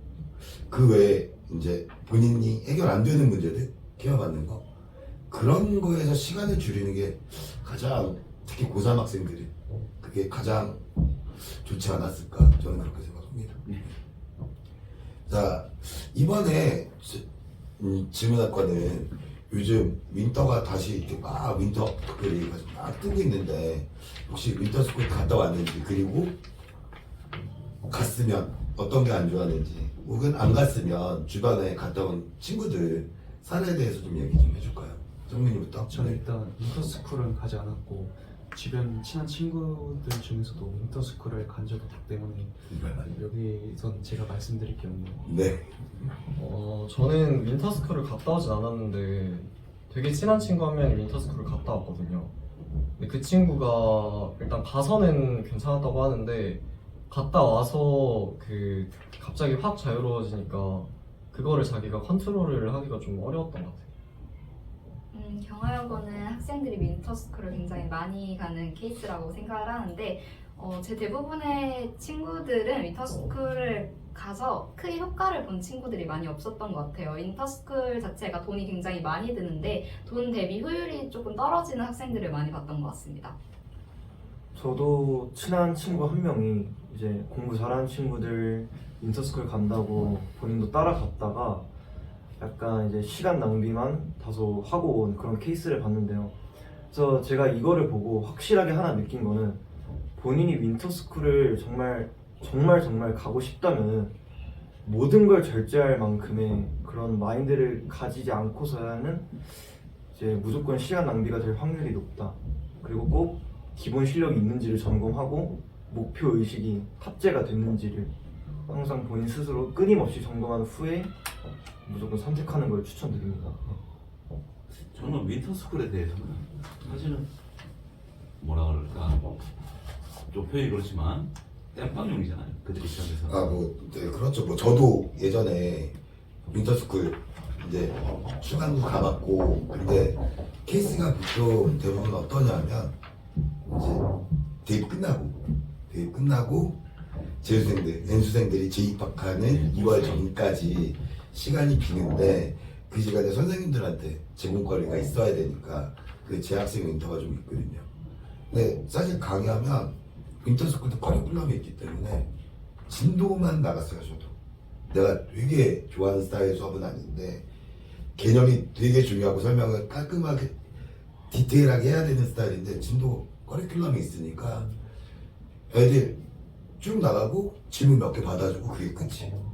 그 외에 이제 본인이 해결 안 되는 문제들 케어받는 거, 그런 거에서 시간을 줄이는 게 가장, 특히 고3 학생들이 그게 가장 좋지 않았을까, 저는 그렇게 생각합니다. 자, 이번에 질문학과는 요즘 윈터가 다시 이렇게 막 윈터스쿨이 막 뜨고 있는데, 혹시 윈터스쿨 갔다 왔는지, 그리고 갔으면 어떤 게 안 좋았는지, 혹은 안 갔으면 주변에 갔다 온 친구들 사례에 대해서 좀 얘기 좀 해줄까요? 정민이부터. 저는 일단 윈터스쿨은 가지 않았고 주변 친한 친구들 중에서도 윈터스쿨을 간 적이 없기 때문에 여기선 제가 말씀드릴 게 없네요. 네. 저는 윈터스쿨을 갔다 오진 않았는데 되게 친한 친구 한 명이 윈터스쿨을 갔다 왔거든요. 근데 그 친구가 일단 가서는 괜찮았다고 하는데 갔다 와서 그 갑자기 확 자유로워지니까 그거를 자기가 컨트롤을 하기가 좀 어려웠던 것 같아요. 경하여고는 학생들이 윈터스쿨을 굉장히 많이 가는 케이스라고 생각을 하는데 제 대부분의 친구들은 윈터스쿨을 가서 크게 효과를 본 친구들이 많이 없었던 것 같아요. 윈터스쿨 자체가 돈이 굉장히 많이 드는데 돈 대비 효율이 조금 떨어지는 학생들을 많이 봤던 것 같습니다. 저도 친한 친구 한 명이 이제 공부 잘하는 친구들 윈터스쿨 간다고 본인도 따라갔다가 약간 이제 시간 낭비만 다소 하고 온 그런 케이스를 봤는데요. 그래서 제가 이거를 보고 확실하게 하나 느낀 거는, 본인이 윈터스쿨을 정말 가고 싶다면은 모든 걸 절제할 만큼의 그런 마인드를 가지지 않고서야는 이제 무조건 시간 낭비가 될 확률이 높다. 그리고 꼭 기본 실력이 있는지를 점검하고 목표 의식이 탑재가 됐는지를 항상 본인 스스로 끊임없이 점검한 후에 무조건 선택하는 걸 추천드립니다. 저는 윈터스쿨에 대해서는 사실은 뭐라 그럴까, 좀 표현이 그렇지만 땜빵용이잖아요, 그들 입장에서. 네, 그렇죠. 저도 예전에 윈터스쿨 이제 수강도 가봤고, 근데 케이스가 보통 대부분 어떠냐면, 이제 대입 끝나고 재수생들, N수생들이 재입학하는 2월 전까지 시간이 비는데, 그 시간에 선생님들한테 제공거리가 있어야 되니까 그 재학생 윈터가 좀 있거든요. 근데 사실 강의하면 윈터스쿨도 커리큘럼이 있기 때문에 진도만 나갔어요. 저도 내가 되게 좋아하는 스타일의 수업은 아닌데 개념이 되게 중요하고 설명을 깔끔하게 디테일하게 해야 되는 스타일인데, 진도 커리큘럼이 있으니까 애들 쭉 나가고 질문 몇 개 받아주고 그게 끝이에요.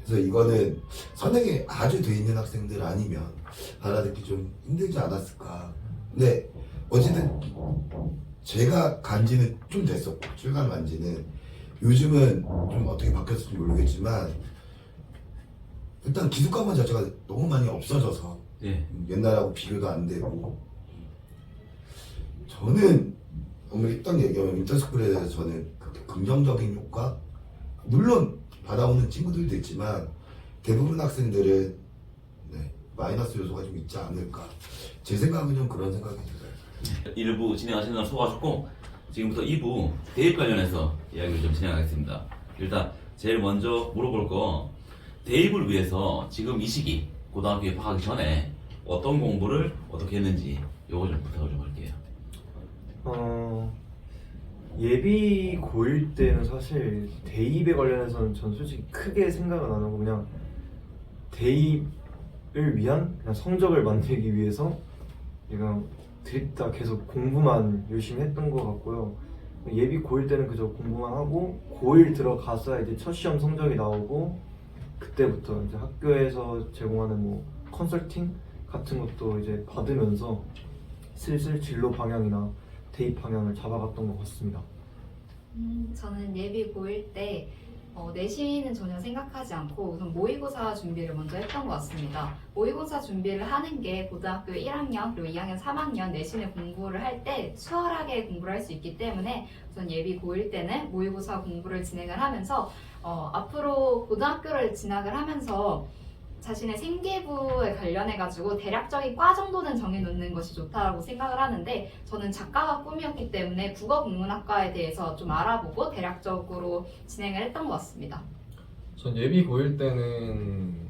그래서 이거는 선행에 아주 돼 있는 학생들 아니면 알아듣기 좀 힘들지 않았을까. 근데 어쨌든 제가 간지는 좀 됐었고, 출간한 지는 요즘은 좀 어떻게 바뀌었을지 모르겠지만 일단 기숙과목 자체가 너무 많이 없어져서 예. 옛날하고 비교도 안 되고, 저는 오늘 일단 얘기하면 윈터스쿨에 대해서 저는 그렇게 긍정적인 효과, 물론 받아오는 친구들도 있지만 대부분 학생들은 마이너스 요소가 좀 있지 않을까, 제 생각은 좀 그런 생각이 들어요. 1부 진행하시는 날 수고하셨고, 지금부터 2부 대입 관련해서 이야기를 좀 진행하겠습니다. 일단 제일 먼저 물어볼 거, 대입을 위해서 지금 이 시기 고등학교에 입학하기 전에 어떤 공부를 어떻게 했는지 요거 좀 부탁을 좀 할게요. 예비 고1 때는 사실 대입에 관련해서는 전 솔직히 크게 생각은 안 하고 그냥 대입을 위한 그냥 성적을 만들기 위해서 그냥 드립다 계속 공부만 열심히 했던 것 같고요. 예비 고1 때는 그저 공부만 하고 고1 들어가서 이제 첫 시험 성적이 나오고 그때부터 이제 학교에서 제공하는 뭐 컨설팅 같은 것도 이제 받으면서 슬슬 진로 방향이나 대입 방향을 잡아갔던 것 같습니다. 저는 예비 고1 때 내신은 전혀 생각하지 않고 우선 모의고사 준비를 먼저 했던 것 같습니다. 모의고사 준비를 하는 게 고등학교 1학년 그리고 2학년, 3학년 내신을 공부를 할 때 수월하게 공부를 할 수 있기 때문에 우선 예비 고1 때는 모의고사 공부를 진행을 하면서 앞으로 고등학교를 진학을 하면서 자신의 생기부에 관련해가지고 대략적인 과 정도는 정해놓는 것이 좋다고 생각을 하는데 저는 작가가 꿈이었기 때문에 국어국문학과에 대해서 좀 알아보고 대략적으로 진행을 했던 것 같습니다. 전 예비 고1 때는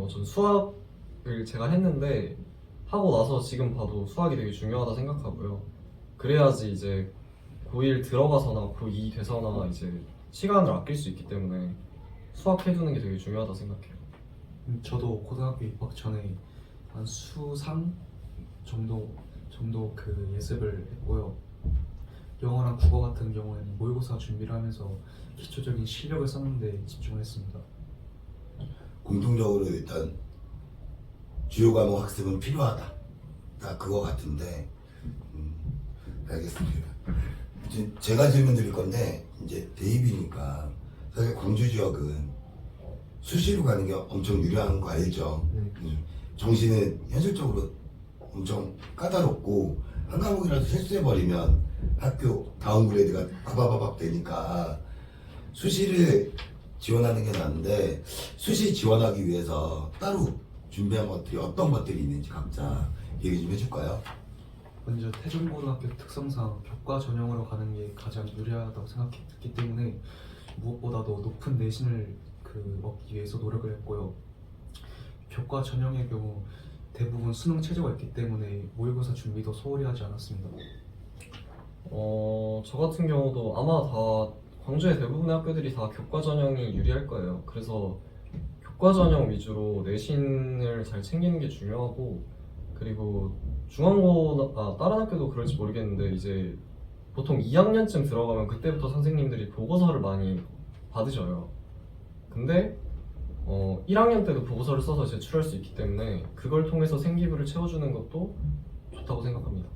전 수학을 제가 했는데 하고 나서 지금 봐도 수학이 되게 중요하다 생각하고요. 그래야지 이제 고1 들어가서나 고2 돼서나 이제 시간을 아낄 수 있기 때문에 수학 해두는 게 되게 중요하다 생각해요. 저도 고등학교 입학 전에 한 수상 정도 그 예습을 했고요. 영어랑 국어 같은 경우에는 모의고사 준비를 하면서 기초적인 실력을 쌓는데 집중을 했습니다. 공통적으로 일단 주요 과목 학습은 필요하다. 다 그거 같은데, 알겠습니다. 이제 제가 질문 드릴 건데, 이제 대입이니까 사실 광주 지역은 수시로 가는 게 엄청 유리한 거 알죠? 정시는 현실적으로 엄청 까다롭고 한 과목이라도 실수해버리면 학교 다운 그레이드가 바바바박 되니까 수시를 지원하는 게 나은데, 수시 지원하기 위해서 따로 준비한 것들이 어떤 것들이 있는지 각자 얘기 좀 해줄까요? 먼저 태종고등학교 특성상 교과 전형으로 가는 게 가장 유리하다고 생각했기 때문에 무엇보다도 높은 내신을 얻기 위해서 노력을 했고요. 교과 전형의 경우 대부분 수능 체제가 있기 때문에 모의고사 준비도 소홀히 하지 않았습니다. 저 같은 경우도 아마 다 광주의 대부분의 학교들이 다 교과 전형이 유리할 거예요. 그래서 교과 전형 위주로 내신을 잘 챙기는 게 중요하고, 그리고 다른 학교도 그럴지 모르겠는데 이제 보통 2학년쯤 들어가면 그때부터 선생님들이 보고서를 많이 받으셔요. 근데 1학년 때도 보고서를 써서 제출할 수 있기 때문에 그걸 통해서 생기부를 채워주는 것도 좋다고 생각합니다.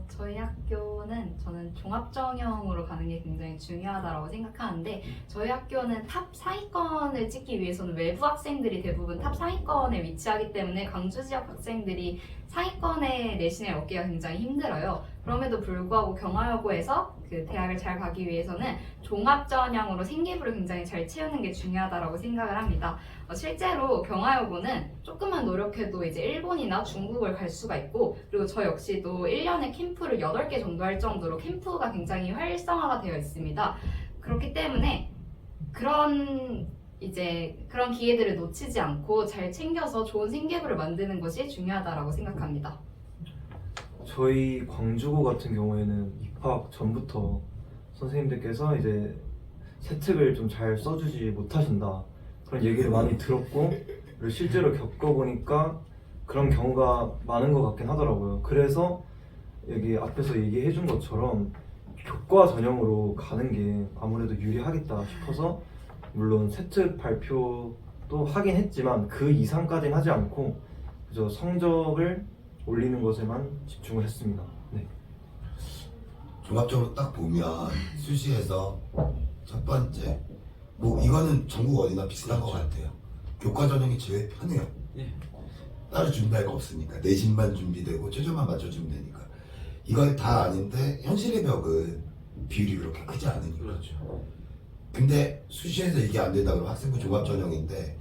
저희 학교는 저는 종합전형으로 가는 게 굉장히 중요하다고 생각하는데 저희 학교는 탑 상위권을 찍기 위해서는 외부 학생들이 대부분 탑 상위권에 위치하기 때문에 광주 지역 학생들이 상위권의 내신을 얻기가 굉장히 힘들어요. 그럼에도 불구하고 경화여고에서 그 대학을 잘 가기 위해서는 종합전형으로 생기부를 굉장히 잘 채우는 게 중요하다고 생각을 합니다. 실제로 경화여고는 조금만 노력해도 이제 일본이나 중국을 갈 수가 있고, 그리고 저 역시도 1년에 캠프를 8개 정도 할 정도로 캠프가 굉장히 활성화가 되어 있습니다. 그렇기 때문에 그런 기회들을 놓치지 않고 잘 챙겨서 좋은 생계부를 만드는 것이 중요하다고 생각합니다. 저희 광주고 같은 경우에는 입학 전부터 선생님들께서 이제 세특을 좀 잘 써주지 못하신다 그런 얘기를 많이 들었고, 그리고 실제로 겪어보니까 그런 경우가 많은 것 같긴 하더라고요. 그래서 여기 앞에서 얘기해 준 것처럼 교과 전형으로 가는 게 아무래도 유리하겠다 싶어서 물론 세특 발표도 하긴 했지만 그 이상까지는 하지 않고 그저 성적을 올리는 것에만 집중을 했습니다. 네. 종합적으로 딱 보면 수시에서 첫 번째, 뭐 이거는 전국 어디나 비슷한 것 같아요. 교과 전형이 제일 편해요. 예. 따로 준비할 거 없으니까 내신만 준비되고 최저만 맞춰주면 되니까. 이건 다 아닌데 현실의 벽은 비율이 그렇게 크지 않으니까. 그렇죠. 근데 수시에서 이게 안 된다 그러면 학생부 종합전형인데,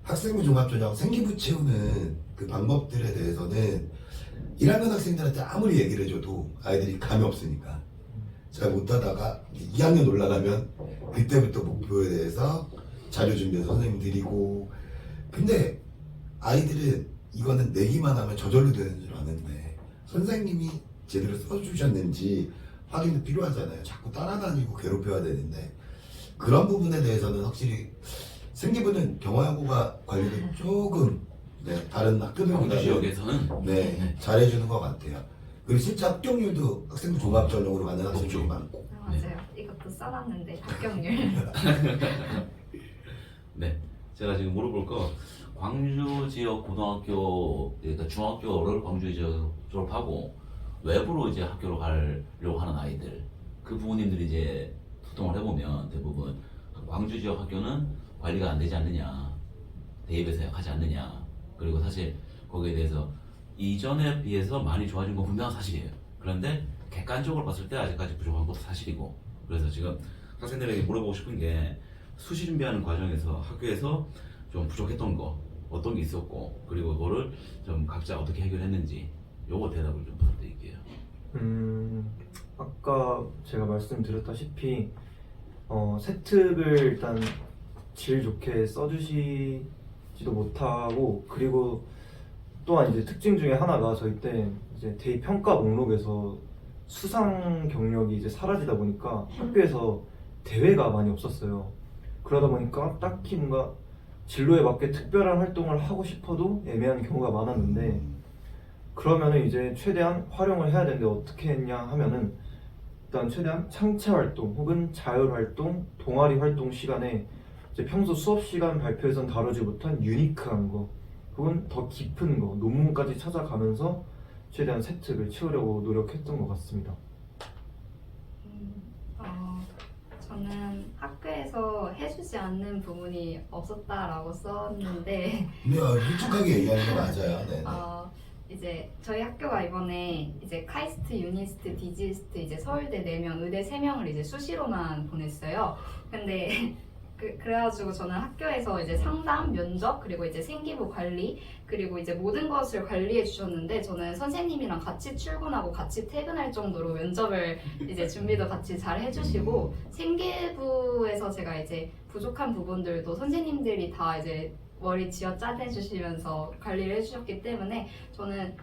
학생부 종합전형 생기부 채우는 그 방법들에 대해서는 1학년 학생들한테 아무리 얘기를 해줘도 아이들이 감이 없으니까 잘 못하다가 2학년 올라가면 그때부터 목표에 대해서 자료 준비해서 선생님 드리고, 근데 아이들은 이거는 내기만 하면 저절로 되는 줄 아는데 선생님이 제대로 써주셨는지 확인도 필요하잖아요. 자꾸 따라다니고 괴롭혀야 되는데 그런 부분에 대해서는 확실히 생기부는 경화여고가 관리를 조금 다른 광주 학교들보다는 지역에서는 잘해주는 것 같아요. 그리고 실제 합격률도 학생부 종합전형으로 가는 학생들이 높죠. 많고. 맞아요. 이것도 써놨는데 합격률. 네, 제가 지금 물어볼 거 광주 지역 고등학교, 그러니까 중학교를 광주 지역 졸업하고 외부로 이제 학교로 가려고 하는 아이들, 그 부모님들이 이제 소통을 해보면 대부분 광주 지역 학교는 관리가 안 되지 않느냐, 대입에서 약하지 않느냐, 그리고 사실 거기에 대해서 이전에 비해서 많이 좋아진 건 분명한 사실이에요. 그런데 객관적으로 봤을 때 아직까지 부족한 것도 사실이고, 그래서 지금 학생들에게 물어보고 싶은 게 수시 준비하는 과정에서 학교에서 좀 부족했던 거 어떤 게 있었고, 그리고 그거를 좀 각자 어떻게 해결했는지 요거 대답을 좀 부탁드릴게요. 아까 제가 말씀드렸다시피 세특을 일단 질 좋게 써주시지도 못하고, 그리고 또한 이제 특징 중에 하나가 저희 때 이제 대입 평가 목록에서 수상 경력이 이제 사라지다 보니까 학교에서 대회가 많이 없었어요. 그러다 보니까 딱히 뭔가 진로에 맞게 특별한 활동을 하고 싶어도 애매한 경우가 많았는데, 그러면은 이제 최대한 활용을 해야 되는데 어떻게 했냐 하면은 일단 최대한 창체 활동 혹은 자율 활동, 동아리 활동 시간에 이제 평소 수업 시간 발표에선 다루지 못한 유니크한 거 혹은 더 깊은 거, 논문까지 찾아가면서 최대한 세특을 채우려고 노력했던 것 같습니다. 저는 학교에서 해주지 않는 부분이 없었다라고 썼는데 근데 솔직하게 얘기하는 게 맞아요. 네. 이제 저희 학교가 이번에 이제 카이스트, 유니스트, 디지스트 이제 서울대 4명, 의대 3명을 이제 수시로만 보냈어요. 근데 그래가지고 저는 학교에서 이제 상담, 면접, 그리고 이제 생기부 관리, 그리고 이제 모든 것을 관리해 주셨는데 저는 선생님이랑 같이 출근하고 같이 퇴근할 정도로 면접을 이제 준비도 같이 잘 해주시고, 생기부에서 제가 이제 부족한 부분들도 선생님들이 다 이제 머리 쥐어 짜내 주시면서 관리를 해주셨기 때문에 저는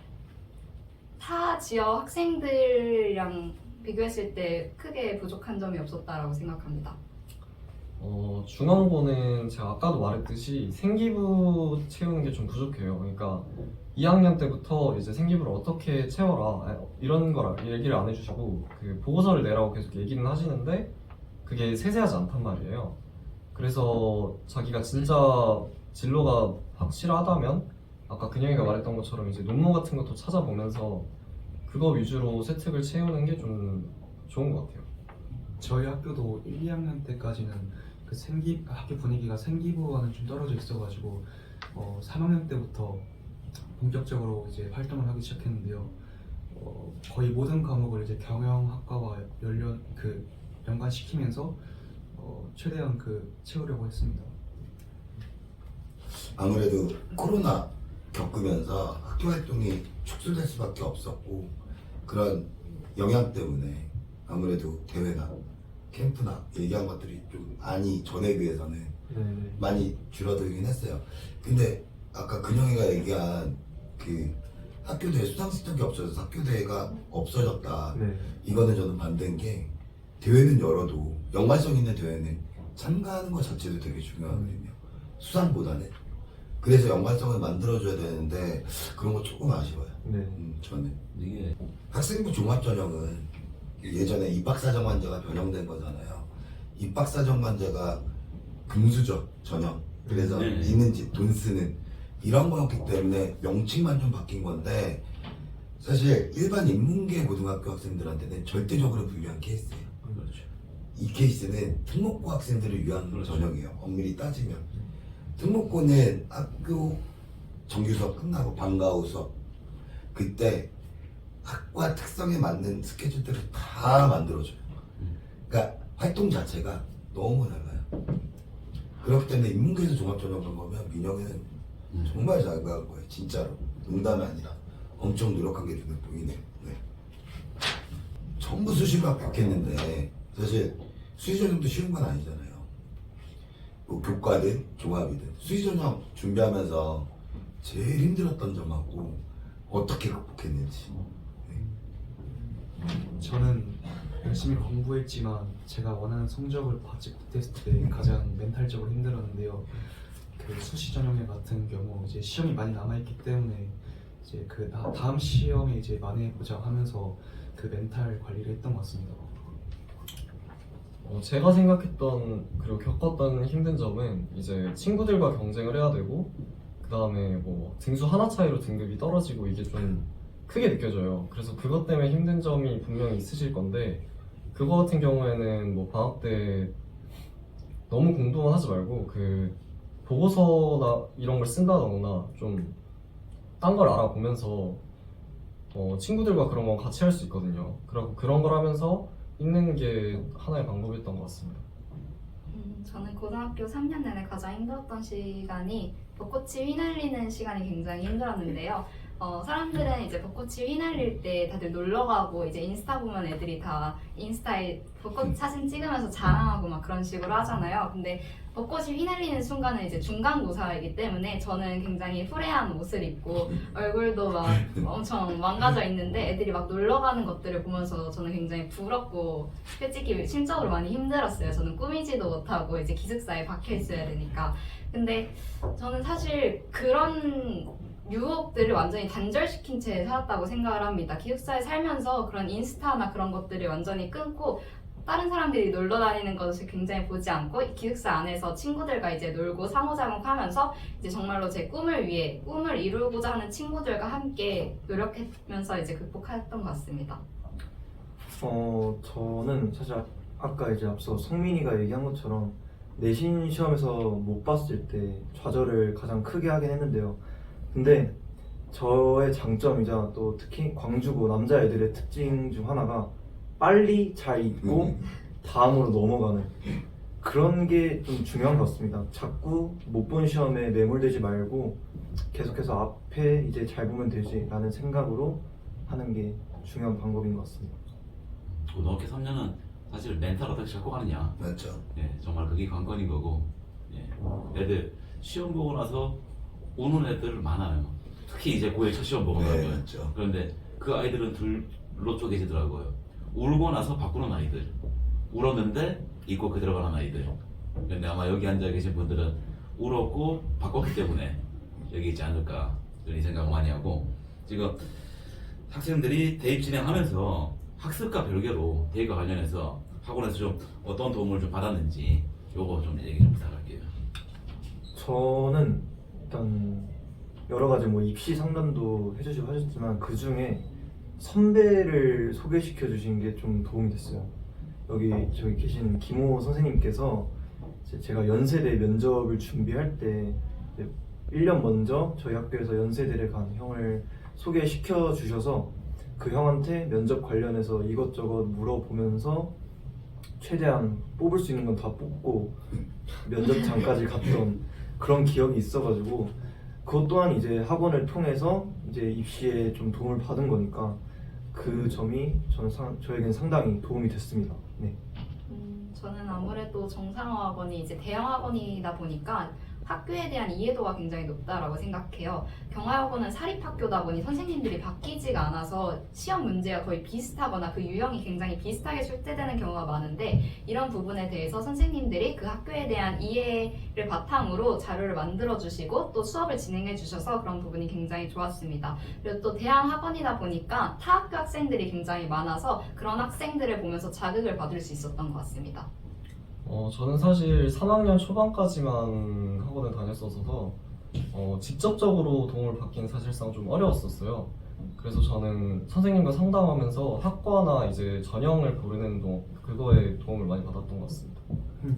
타 지역 학생들이랑 비교했을 때 크게 부족한 점이 없었다라고 생각합니다. 중앙고는 제가 아까도 말했듯이 생기부 채우는 게 좀 부족해요. 그러니까 2학년 때부터 이제 생기부를 어떻게 채워라 이런 걸 얘기를 안 해주시고 그 보고서를 내라고 계속 얘기는 하시는데 그게 세세하지 않단 말이에요. 그래서 자기가 진짜 진로가 확실하다면 아까 근영이가 말했던 것처럼 이제 논문 같은 것도 찾아보면서 그거 위주로 세특을 채우는 게 좀 좋은 것 같아요. 저희 학교도 1, 2학년 때까지는 그 학교 분위기가 생기부와는 좀 떨어져 있어가지고 3학년 때부터 본격적으로 이제 활동을 하기 시작했는데요. 거의 모든 과목을 이제 경영학과와 연관시키면서 최대한 채우려고 했습니다. 아무래도 코로나 겪으면서 학교 활동이 축소될 수밖에 없었고, 그런 영향 때문에 아무래도 대회나 캠프나 얘기한 것들이 좀 많이 전에 비해서는 많이 줄어들긴 했어요. 근데 아까 근영이가 얘기한 그 학교대회 수상시적이 없어져서 학교대회가 없어졌다. 이거는 저는 반대인 게, 대회는 열어도 연관성 있는 대회는 참가하는 것 자체도 되게 중요하거든요. 수상보다는. 그래서 연관성을 만들어줘야 되는데 그런 거 조금 아쉬워요. 저는. 이게 학생부 종합전형은 예전에 입학사정관제가 변형된 거잖아요. 입학사정관제가 금수저 전형, 그래서 있는지 돈 쓰는 이런 거였기 때문에 명칭만 좀 바뀐 건데, 사실 일반 인문계 고등학교 학생들한테는 절대적으로 불리한 케이스예요. 그렇죠. 이 케이스는 특목고 학생들을 위한 전형이에요. 엄밀히 따지면 특목고는 학교 정규 수업 끝나고 방과 후 수업, 그때 학과 특성에 맞는 스케줄들을 다 만들어줘요. 그러니까 활동 자체가 너무 달라요. 그렇기 때문에 인문계에서 종합전형을 보면 민영이는 정말 잘 간 거예요. 진짜로. 농담이 아니라 엄청 노력한 게 눈에 보이네요. 네. 전부 수시만 받겠는데 사실 수시 전형도 쉬운 건 아니잖아요. 뭐 교과든 종합이든 수시 전형 준비하면서 제일 힘들었던 점하고 어떻게 극복했는지. 저는 열심히 공부했지만 제가 원하는 성적을 받지 못했을 때 가장 멘탈적으로 힘들었는데요. 그 수시 전형에 같은 경우 이제 시험이 많이 남아있기 때문에 이제 그 다음 시험에 이제 만회해보자 하면서 그 멘탈 관리를 했던 것 같습니다. 제가 생각했던 그리고 겪었던 힘든 점은 이제 친구들과 경쟁을 해야 되고 그 다음에 뭐 등수 하나 차이로 등급이 떨어지고 이게 좀 크게 느껴져요. 그래서 그것 때문에 힘든 점이 분명히 있으실 건데 그거 같은 경우에는 뭐 방학 때 너무 공부만 하지 말고 그 보고서나 이런 걸 쓴다거나 좀 딴 걸 알아보면서 친구들과 그런 건 같이 할 수 있거든요. 그리고 그런 걸 하면서 읽는 게 하나의 방법이었던 것 같습니다. 저는 고등학교 3년 내내 가장 힘들었던 시간이 벚꽃이 휘날리는 시간이 굉장히 힘들었는데요. 사람들은 이제 벚꽃이 휘날릴 때 다들 놀러 가고 이제 인스타 보면 애들이 다 인스타에 벚꽃 사진 찍으면서 자랑하고 막 그런 식으로 하잖아요. 근데 벚꽃이 휘날리는 순간은 이제 중간고사이기 때문에 저는 굉장히 후레한 옷을 입고 얼굴도 막 엄청 망가져 있는데 애들이 막 놀러 가는 것들을 보면서 저는 굉장히 부럽고 솔직히 심적으로 많이 힘들었어요. 저는 꾸미지도 못하고 이제 기숙사에 박혀 있어야 되니까. 근데 저는 사실 그런 유혹들을 완전히 단절시킨 채 살았다고 생각을 합니다. 기숙사에 살면서 그런 인스타나 그런 것들을 완전히 끊고 다른 사람들이 놀러 다니는 것을 굉장히 보지 않고 기숙사 안에서 친구들과 이제 놀고 상호작용하면서 이제 정말로 제 꿈을 위해 꿈을 이루고자 하는 친구들과 함께 노력하면서 이제 극복했던 것 같습니다. 저는 사실 아까 이제 앞서 성민이가 얘기한 것처럼 내신 시험에서 못 봤을 때 좌절을 가장 크게 하긴 했는데요. 근데 저의 장점이자 또 특히 광주고 남자애들의 특징 중 하나가 빨리 잘 읽고 다음으로 넘어가는 그런 게 좀 중요한 것 같습니다. 자꾸 못 본 시험에 매몰되지 말고 계속해서 앞에 이제 잘 보면 되지라는 생각으로 하는 게 중요한 방법인 것 같습니다. 고등학교 3년은 사실 멘탈 어떻게 잡고 가느냐. 맞죠? 예, 정말 그게 관건인 거고. 예. 애들 시험 보고 나서 우는 애들 많아요. 특히 이제 고1 첫 시험 보고 네, 나면. 맞죠. 그런데 그 아이들은 둘로 쪼개지더라고요. 울고 나서 바꾸는 아이들, 울었는데 잊고 그대로 가는 아이들. 근데 아마 여기 앉아 계신 분들은 울었고 바꿨기 때문에 여기 있지 않을까 이런 생각 많이 하고, 지금 학생들이 대입 진행하면서 학습과 별개로 대입과 관련해서 학원에서 좀 어떤 도움을 좀 받았는지 요거 좀 얘기 좀 부탁할게요. 저는 일단 여러 가지 뭐 입시 상담도 해주시고 하셨지만 그 중에 선배를 소개시켜 주신 게 좀 도움이 됐어요. 저기 계신 김호 선생님께서 제가 연세대 면접을 준비할 때 1년 먼저 저희 학교에서 연세대를 간 형을 소개시켜 주셔서 그 형한테 면접 관련해서 이것저것 물어보면서 최대한 뽑을 수 있는 건 다 뽑고 면접장까지 갔던 그런 기억이 있어가지고 그것 또한 이제 학원을 통해서 이제 입시에 좀 도움을 받은 거니까 그 점이 저에겐 상당히 도움이 됐습니다. 네. 저는 아무래도 정상학원이 이제 대형 학원이다 보니까 학교에 대한 이해도가 굉장히 높다라고 생각해요. 경화여고는 사립학교다 보니 선생님들이 바뀌지가 않아서 시험 문제가 거의 비슷하거나 그 유형이 굉장히 비슷하게 출제되는 경우가 많은데 이런 부분에 대해서 선생님들이 그 학교에 대한 이해를 바탕으로 자료를 만들어 주시고 또 수업을 진행해 주셔서 그런 부분이 굉장히 좋았습니다. 그리고 또 대형 학원이다 보니까 타학교 학생들이 굉장히 많아서 그런 학생들을 보면서 자극을 받을 수 있었던 것 같습니다. 저는 사실 3학년 초반까지만 학원을 다녔어서 직접적으로 도움을 받기는 사실상 좀 어려웠었어요. 그래서 저는 선생님과 상담하면서 학과나 이제 전형을 고르는 그거에 도움을 많이 받았던 것 같습니다.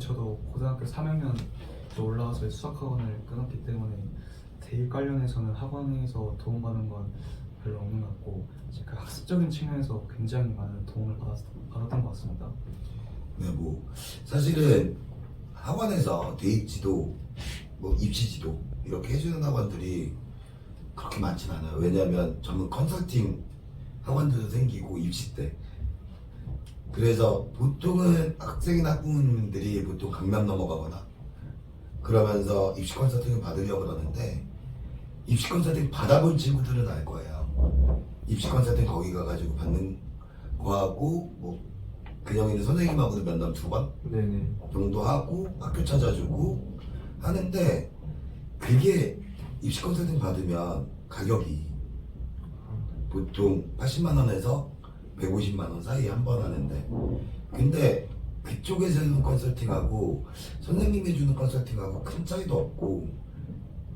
저도 고등학교 3학년 올라와서 수학학원을 끊었기 때문에 대입 관련해서는 학원에서 도움받는 건 별로 없는 것 같고 그 학습적인 측면에서 굉장히 많은 도움을 받았던 것 같습니다. 네, 뭐 사실은 학원에서 대입지도, 뭐 입시지도 이렇게 해주는 학원들이 그렇게 많진 않아요. 왜냐하면 전문 컨설팅 학원들도 생기고 입시 때. 그래서 보통은 학생이나 학부모님들이 보통 강남 넘어가거나 그러면서 입시 컨설팅을 받으려고 그러는데 입시 컨설팅 받아본 친구들은 알 거예요. 입시 컨설팅 거기 가가지고 받는 거하고 뭐 그냥 있는 선생님하고도 면담 2번 네네. 정도 하고 학교 찾아주고 하는데 그게 입시 컨설팅 받으면 가격이 보통 80만 원에서 150만 원 사이에 한 번 하는데 근데 그쪽에서 해주는 컨설팅하고 선생님이 해주는 컨설팅하고 큰 차이도 없고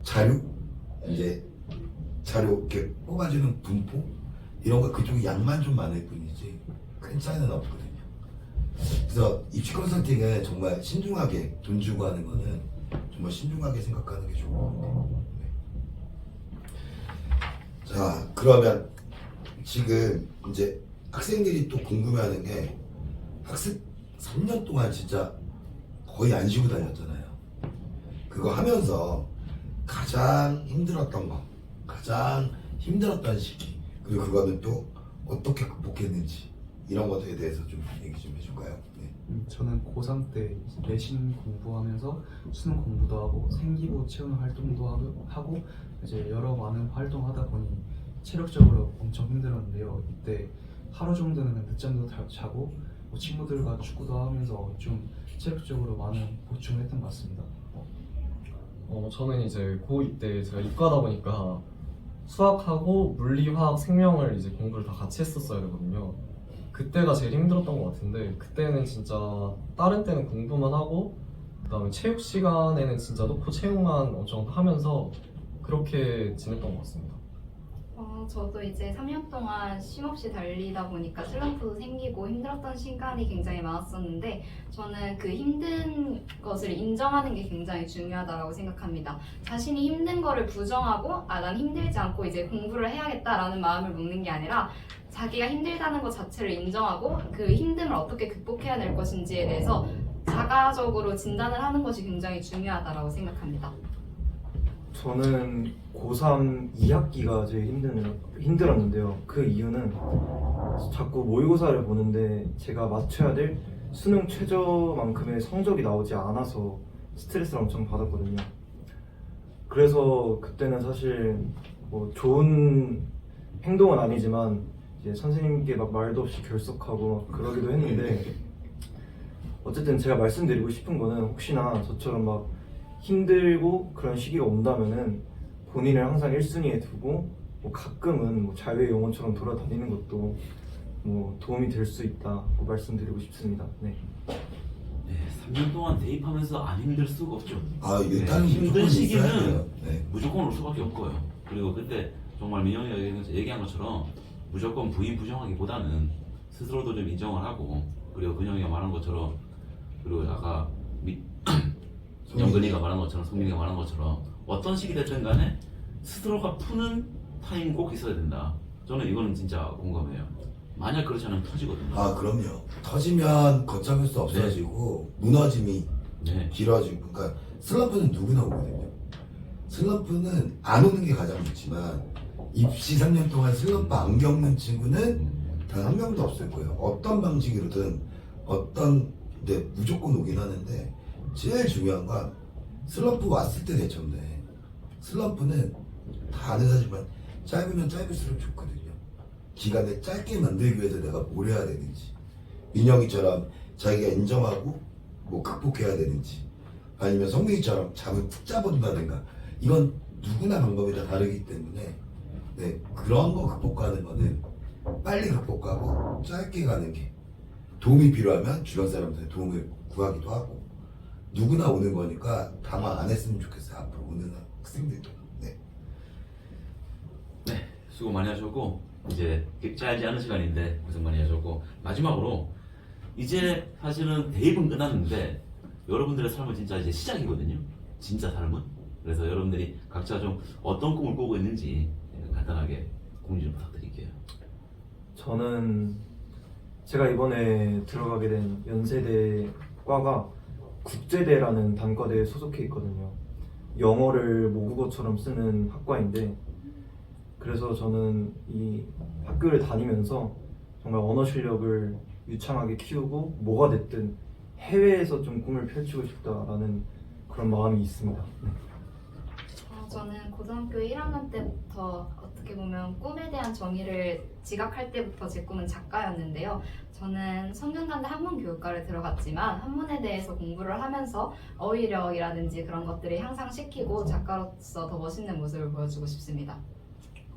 자료 이렇게 뽑아주는 분포 이런 거 그쪽이 양만 좀 많을 뿐이지 큰 차이는 없거든요. 그래서 입시 컨설팅은 정말 신중하게 돈 주고 하는 거는 정말 신중하게 생각하는 게 좋은 것 같아요. 네. 자 그러면 지금 이제 학생들이 또 궁금해하는 게 학습 3년 동안 진짜 거의 안 쉬고 다녔잖아요. 그거 하면서 가장 힘들었던 거, 가장 힘들었던 시기, 그리고 그거는 또 어떻게 극복했는지 이런 것들에 대해서 좀 얘기 좀 해줄까요? 네. 저는 고3 때 내신 공부하면서 수능 공부도 하고 생기부 채우는 활동도 하고 이제 여러 많은 활동하다 보니 체력적으로 엄청 힘들었는데요. 이때 하루 정도는 늦잠도 자고 뭐 친구들과 축구도 하면서 좀 체력적으로 많은 보충을 했던 것 같습니다. 저는 이제 고2 때 제가 이과다 보니까 수학하고 물리, 화학, 생명을 이제 공부를 다 같이 했었어야 되거든요. 그때가 제일 힘들었던 것 같은데 그때는 진짜 다른 때는 공부만 하고 그다음에 체육 시간에는 진짜 놓고 체육만 엄청 하면서 그렇게 지냈던 것 같습니다. 저도 이제 3년 동안 쉼없이 달리다 보니까 슬럼프도 생기고 힘들었던 시간이 굉장히 많았었는데 저는 그 힘든 것을 인정하는 게 굉장히 중요하다고 생각합니다. 자신이 힘든 거를 부정하고 난 힘들지 않고 이제 공부를 해야겠다라는 마음을 먹는 게 아니라 자기가 힘들다는 것 자체를 인정하고 그 힘듦을 어떻게 극복해야 될 것인지에 대해서 자가적으로 진단을 하는 것이 굉장히 중요하다고 생각합니다. 저는 고3 2학기가 제일 힘들었는데요. 그 이유는 자꾸 모의고사를 보는데 제가 맞춰야 될 수능 최저만큼의 성적이 나오지 않아서 스트레스를 엄청 받았거든요. 그래서 그때는 사실 뭐 좋은 행동은 아니지만 이제 선생님께 막 말도 없이 결석하고 막 그러기도 했는데 어쨌든 제가 말씀드리고 싶은 거는 혹시나 저처럼 막 힘들고 그런 시기가 온다면은 본인을 항상 1순위에 두고 뭐 가끔은 뭐 자유의 영혼처럼 돌아다니는 것도 뭐 도움이 될 수 있다고 말씀드리고 싶습니다. 네. 네, 3년 동안 대입하면서 안 힘들 수가 없죠. 일단 힘든 무조건 있어야 시기는 돼요. 네. 무조건 올 수밖에 없고요. 그리고 그때 정말 민영이가 얘기한 것처럼 무조건 부인 부정하기보다는 스스로도 좀 인정을 하고 그리고 근영이가 말한 것처럼 그리고 아까 영근이가 말한 것처럼 성민이가 말한 것처럼 어떤 시기 됐든 간에 스스로가 푸는 타임 꼭 있어야 된다. 저는 이거는 진짜 공감해요. 만약 그렇지 않으면 터지거든요. 그럼요. 터지면 걷잡을 수 없어지고 무너짐이 네. 길어지고 그러니까 슬럼프는 누구나 오거든요. 슬럼프는 안 오는 게 가장 좋지만 입시 3년 동안 슬럼프 안 겪는 친구는 단 한 명도 없을 거예요. 어떤 방식으로든 근데 무조건 오긴 하는데 제일 중요한 건 슬럼프 왔을 때 대처인데 슬럼프는 다 아는 사실지만 짧으면 짧을수록 좋거든요. 기간을 짧게 만들기 위해서 내가 뭘 해야 되는지 민영이처럼 자기가 인정하고 뭐 극복해야 되는지 아니면 성민이처럼 잠을 푹 자본다든가 이건 누구나 방법이 다 다르기 때문에 그런 거 극복하는 거는 빨리 극복하고 짧게 가는 게 도움이 필요하면 주변 사람들의 도움을 구하기도 하고 누구나 오는 거니까 당황 안 했으면 좋겠어요. 앞으로 오는 학생들도. 네. 네, 수고 많이 하셨고 이제 짧지 않은 시간인데 고생 많이 하셨고 마지막으로 이제 사실은 대입은 끝났는데 여러분들의 삶은 진짜 이제 시작이거든요. 진짜 삶은. 그래서 여러분들이 각자 좀 어떤 꿈을 꾸고 있는지 간단하게 공유 좀 부탁드릴게요. 저는 제가 이번에 들어가게 된 연세대 과가 국제대라는 단과대에 소속해 있거든요. 영어를 모국어처럼 쓰는 학과인데 그래서 저는 이 학교를 다니면서 정말 언어 실력을 유창하게 키우고 뭐가 됐든 해외에서 좀 꿈을 펼치고 싶다라는 그런 마음이 있습니다. 저는 고등학교 1학년 때부터 어떻게 보면 꿈에 대한 정의를 지각할 때부터 제 꿈은 작가였는데요. 저는 성균관대 한문교육과를 들어갔지만 한문에 대해서 공부를 하면서 어휘력이라든지 그런 것들을 향상시키고 작가로서 더 멋있는 모습을 보여주고 싶습니다.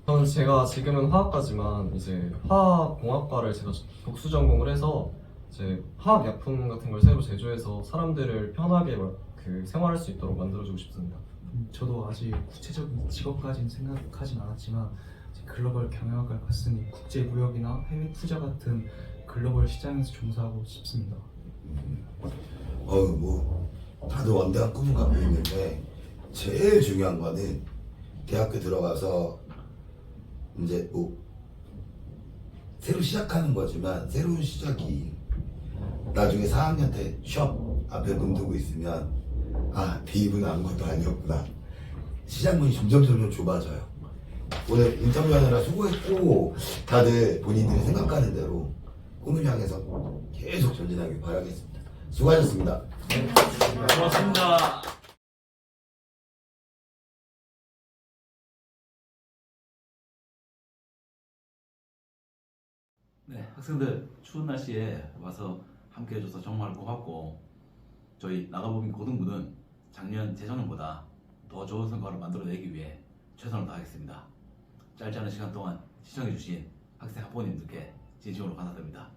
저는 제가 지금은 화학과지만 이제 화학공학과를 제가 복수 전공을 해서 이제 화학약품 같은 걸 새로 제조해서 사람들을 편하게 생활할 수 있도록 만들어주고 싶습니다. 저도 아직 구체적인 직업까지는 생각하진 않았지만 이제 글로벌 경영학과를 갔으니 국제무역이나 해외 투자 같은 글로벌 시장에서 종사하고 싶습니다. 뭐 다들 원대한 꿈을 갖고 있는데 제일 중요한 거는 대학교 들어가서 이제 뭐 새로 시작하는 거지만 새로운 시작이 나중에 4학년 때 시험 앞에 문 두고 있으면 대입은 아무것도 아니었구나. 시작문이 점점 좁아져요. 오늘 인터뷰하느라 수고했고 다들 본인들이 생각하는 대로 꿈을 향해서 계속 전진하길 바라겠습니다. 수고하셨습니다. 고맙습니다. 네, 학생들 추운 날씨에 와서 함께 해줘서 정말 고맙고 저희 나가보민 고등부는 작년 재작년보다 더 좋은 성과를 만들어내기 위해 최선을 다하겠습니다. 짧지 않은 시간 동안 시청해주신 학생 학부모님들께 진심으로 감사드립니다.